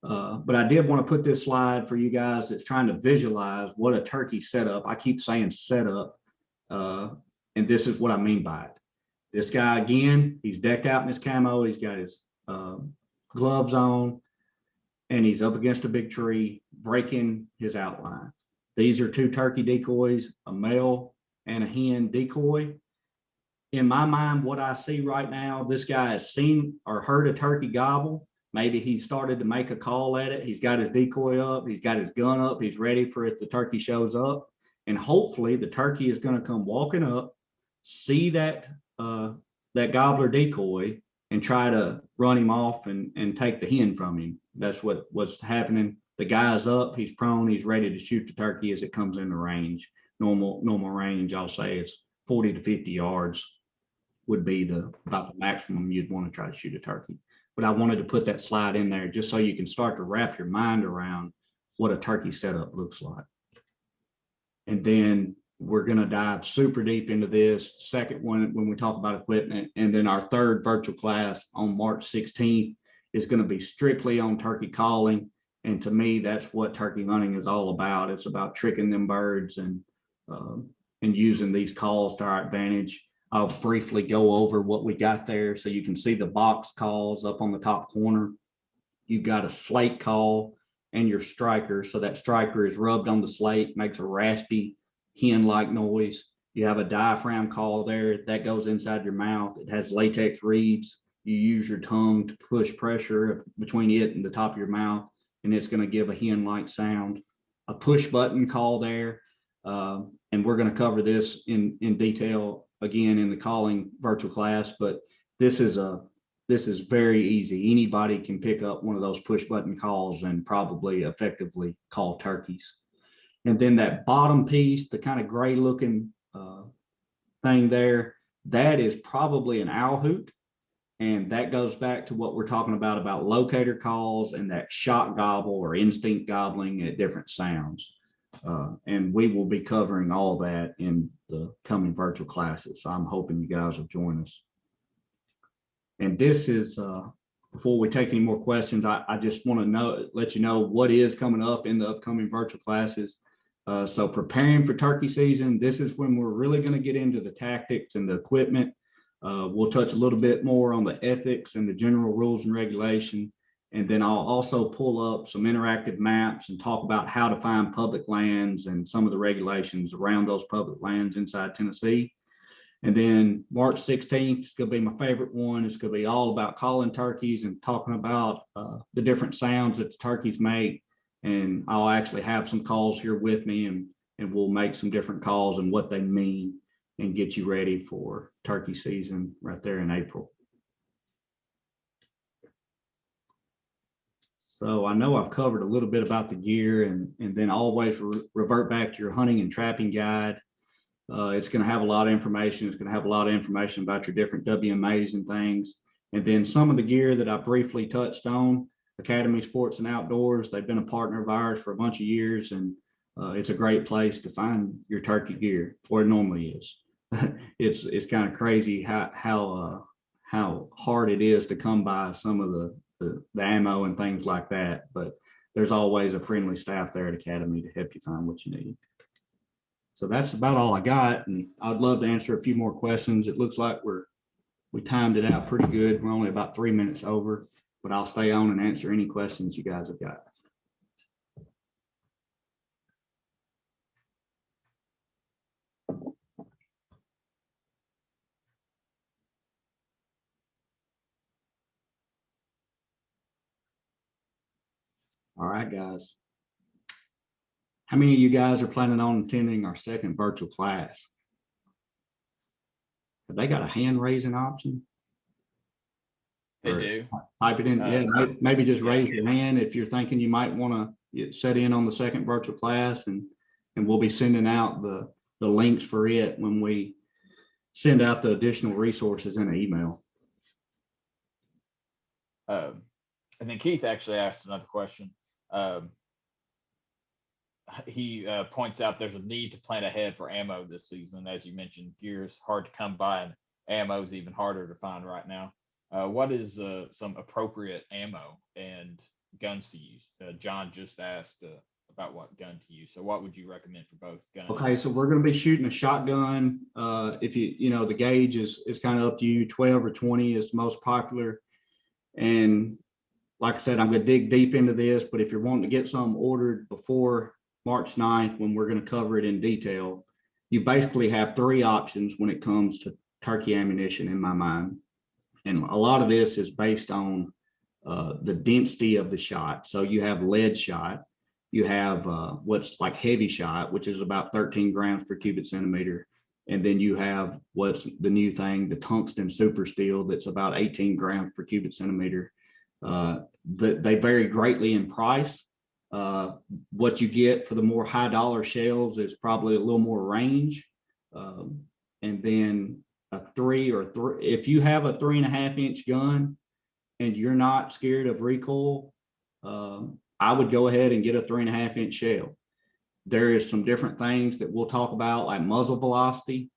but I did want to put this slide for you guys that's trying to visualize what a turkey setup. I keep saying setup, and this is what I mean by it. This guy, again, he's decked out in his camo. He's got his gloves on, and he's up against a big tree, breaking his outline. These are 2 turkey decoys, a male and a hen decoy. In my mind, what I see right now, this guy has seen or heard a turkey gobble. Maybe he started to make a call at it. He's got his decoy up. He's got his gun up. He's ready for if the turkey shows up. And hopefully the turkey is going to come walking up, see that gobbler decoy, and try to run him off and take the hen from him. That's what's happening. The guy's up, he's prone, he's ready to shoot the turkey as it comes into range. Normal range, I'll say it's 40 to 50 yards would be about the maximum you'd want to try to shoot a turkey. But I wanted to put that slide in there just so you can start to wrap your mind around what a turkey setup looks like. And then we're going to dive super deep into this second one when we talk about equipment. And then our third virtual class on March 16th is going to be strictly on turkey calling. And to me, that's what turkey hunting is all about. It's about tricking them birds and using these calls to our advantage. I'll briefly go over what we got there so you can see the box calls up on the top corner. You've got a slate call and your striker. So that striker is rubbed on the slate, makes a raspy hen-like noise. You have a diaphragm call there that goes inside your mouth. It has latex reeds. You use your tongue to push pressure between it and the top of your mouth, and it's going to give a hen-like sound. A push button call there, and we're going to cover this in detail again in the calling virtual class, but this is very easy. Anybody can pick up one of those push button calls and probably effectively call turkeys. And then that bottom piece, the kind of gray looking thing there, that is probably an owl hoot. And that goes back to what we're talking about locator calls and that shot gobble or instinct gobbling at different sounds. And we will be covering all that in the coming virtual classes. So I'm hoping you guys will join us. And this is, before we take any more questions, I just want to let you know what is coming up in the upcoming virtual classes. So preparing for turkey season, this is when we're really going to get into the tactics and the equipment. We'll touch a little bit more on the ethics and the general rules and regulation. And then I'll also pull up some interactive maps and talk about how to find public lands and some of the regulations around those public lands inside Tennessee. And then March 16th is going to be my favorite one. It's going to be all about calling turkeys and talking about the different sounds that the turkeys make. And I'll actually have some calls here with me, and we'll make some different calls and what they mean and get you ready for turkey season right there in April. So I know I've covered a little bit about the gear, and then always revert back to your hunting and trapping guide. It's going to have a lot of information. It's going to have a lot of information about your different WMAs and things. And then some of the gear that I briefly touched on, Academy Sports and Outdoors, they've been a partner of ours for a bunch of years, and it's a great place to find your turkey gear, or it normally is. It's kind of crazy how hard it is to come by some of the ammo and things like that. But there's always a friendly staff there at Academy to help you find what you need. So that's about all I got, and I'd love to answer a few more questions. It looks like we timed it out pretty good. We're only about 3 minutes over, but I'll stay on and answer any questions you guys have got. All right, guys. How many of you guys are planning on attending our second virtual class? Have they got a hand raising option? They Or do. type it in. Yeah, maybe just raise your hand if you're thinking you might want to set in on the second virtual class, and we'll be sending out the links for it when we send out the additional resources in an email. And then Keith actually asked another question. He points out there's a need to plan ahead for ammo this season. As you mentioned, gear is hard to come by, and ammo is even harder to find right now. What is some appropriate ammo and guns to use? John just asked about what gun to use. So what would you recommend for both guns? Okay, so we're going to be shooting a shotgun. If the gauge is kind of up to you. 12 or 20 is the most popular. And like I said, I'm going to dig deep into this, but if you're wanting to get some ordered before March 9th, when we're going to cover it in detail, you basically have 3 options when it comes to turkey ammunition in my mind. And a lot of this is based on the density of the shot. So you have lead shot, you have what's like heavy shot, which is about 13 grams per cubic centimeter. And then you have what's the new thing, the tungsten super steel, that's about 18 grams per cubic centimeter. They vary greatly in price. What you get for the more high dollar shells is probably a little more range. And then a if you have a 3.5 inch gun and you're not scared of recoil, I would go ahead and get a 3.5 inch shell. There is some different things that we'll talk about, like muzzle velocity.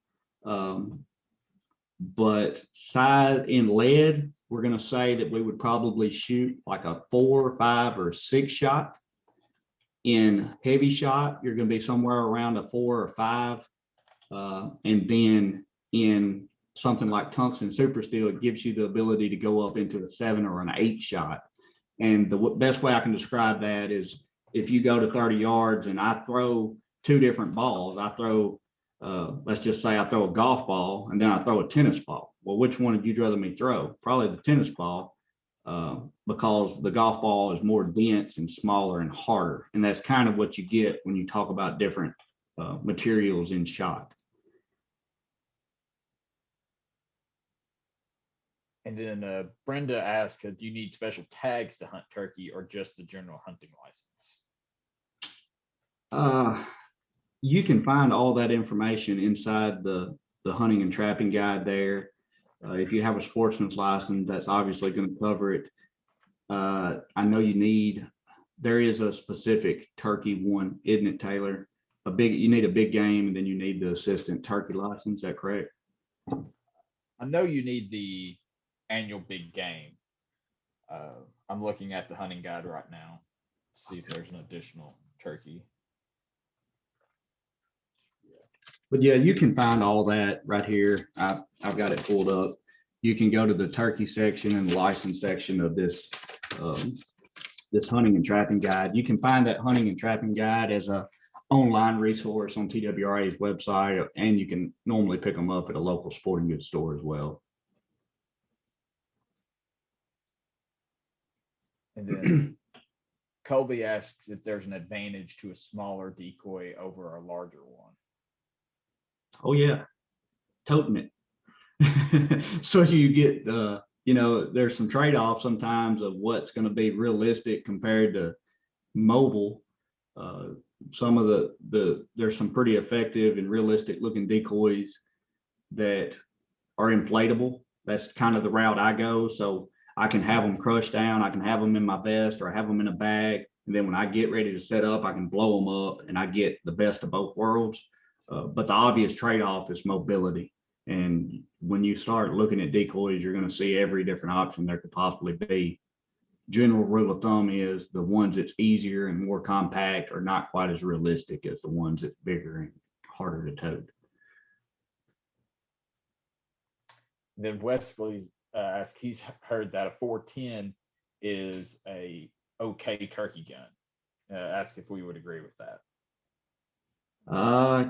But size in lead, we're going to say that we would probably shoot like a 4, 5, or 6 shot. In heavy shot, you're going to be somewhere around a 4 or 5. And then in something like tungsten super steel, it gives you the ability to go up into a 7 or an 8 shot. And the best way I can describe that is if you go to 30 yards and I throw 2 different balls, I throw, let's just say I throw a golf ball and then I throw a tennis ball. Well, which one would you rather me throw? Probably the tennis ball, because the golf ball is more dense and smaller and harder. And that's kind of what you get when you talk about different materials in shot. And then Brenda asked, do you need special tags to hunt turkey or just the general hunting license? You can find all that information inside the hunting and trapping guide there. If you have a sportsman's license, that's obviously going to cover it. I know there is a specific turkey one, isn't it, Taylor? You need a big game, and then you need the assistant turkey license. Is that correct? I know you need the annual big game. I'm looking at the hunting guide right now to see if there's an additional turkey. But yeah, you can find all that right here. I've got it pulled up. You can go to the turkey section and the license section of this this hunting and trapping guide. You can find that hunting and trapping guide as a online resource on TWRA's website, and you can normally pick them up at a local sporting goods store as well. And then Colby asks if there's an advantage to a smaller decoy over a larger one. Oh yeah, toting it. So you get there's some trade-offs sometimes of what's going to be realistic compared to mobile. Some of there's some pretty effective and realistic looking decoys that are inflatable. That's kind of the route I go. So I can have them crushed down. I can have them in my vest, or I have them in a bag. And then when I get ready to set up, I can blow them up and I get the best of both worlds. But the obvious trade-off is mobility. And when you start looking at decoys, you're going to see every different option there could possibly be. general rule of thumb is the ones that's easier and more compact are not quite as realistic as the ones that's bigger and harder to tote. Then Wesley asked, he's heard that a 410 is a okay turkey gun. Ask if we would agree with that.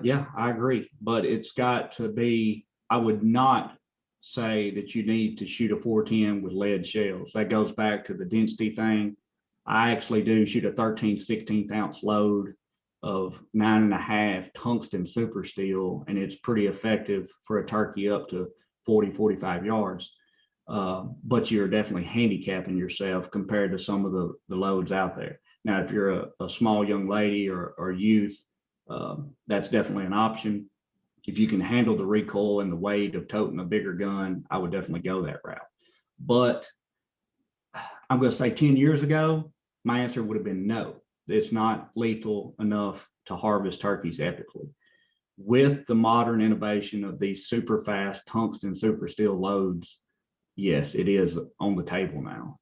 Yeah, I agree, but it's got to be, I would not say that you need to shoot a 410 with lead shells. That goes back to the density thing. I actually do shoot a 13/16 ounce load of 9.5 tungsten super steel, and it's pretty effective for a turkey up to 40, 45 yards. But you're definitely handicapping yourself compared to some of the loads out there. Now, if you're a small young lady or youth, that's definitely an option. If you can handle the recoil and the weight of toting a bigger gun, I would definitely go that route. But I'm going to say 10 years ago, my answer would have been no. It's not lethal enough to harvest turkeys ethically. With the modern innovation of these super fast tungsten super steel loads, yes, it is on the table now.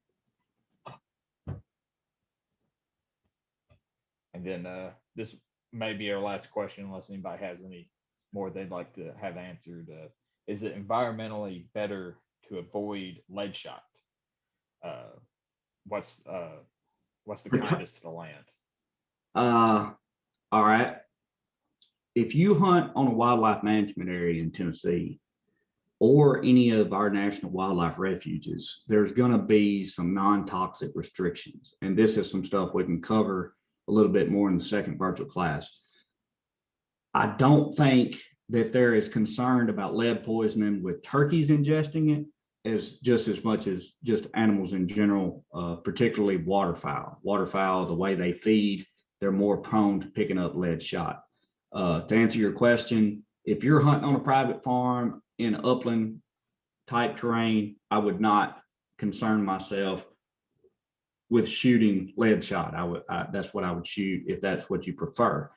And then this may be our last question, unless anybody has any more they'd like to have answered. Is it environmentally better to avoid lead shot? What's the kindest to the land? All right. If you hunt on a wildlife management area in Tennessee or any of our national wildlife refuges, there's going to be some non-toxic restrictions. And this is some stuff we can cover a little bit more in the second virtual class. I don't think that they're as concerned about lead poisoning with turkeys ingesting it as much as just animals in general, particularly waterfowl. Waterfowl, the way they feed, they're more prone to picking up lead shot. To answer your question, if you're hunting on a private farm in upland type terrain, I would not concern myself with shooting lead shot. That's what I would shoot if that's what you prefer.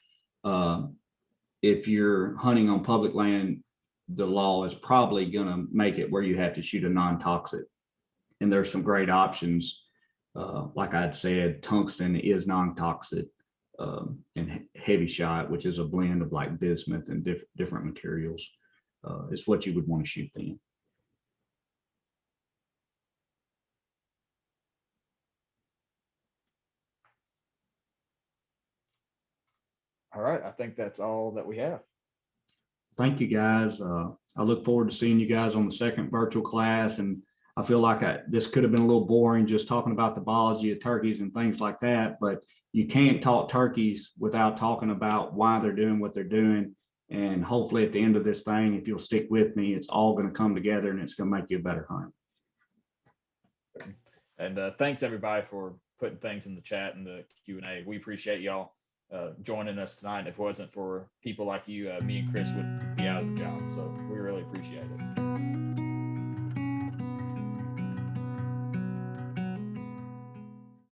If you're hunting on public land, the law is probably going to make it where you have to shoot a non-toxic. And there's some great options. Like I'd said, tungsten is non-toxic, and heavy shot, which is a blend of like bismuth and different materials, is what you would want to shoot then. All right, I think that's all that we have. Thank you, guys. I look forward to seeing you guys on the second virtual class. And I feel like this could have been a little boring just talking about the biology of turkeys and things like that, but you can't talk turkeys without talking about why they're doing what they're doing. And hopefully at the end of this thing, if you'll stick with me, it's all going to come together and it's going to make you a better hunter. And thanks everybody for putting things in the chat and the Q&A. We appreciate y'all joining us tonight. If it wasn't for people like you, me and Chris would be out of the job. So we really appreciate it.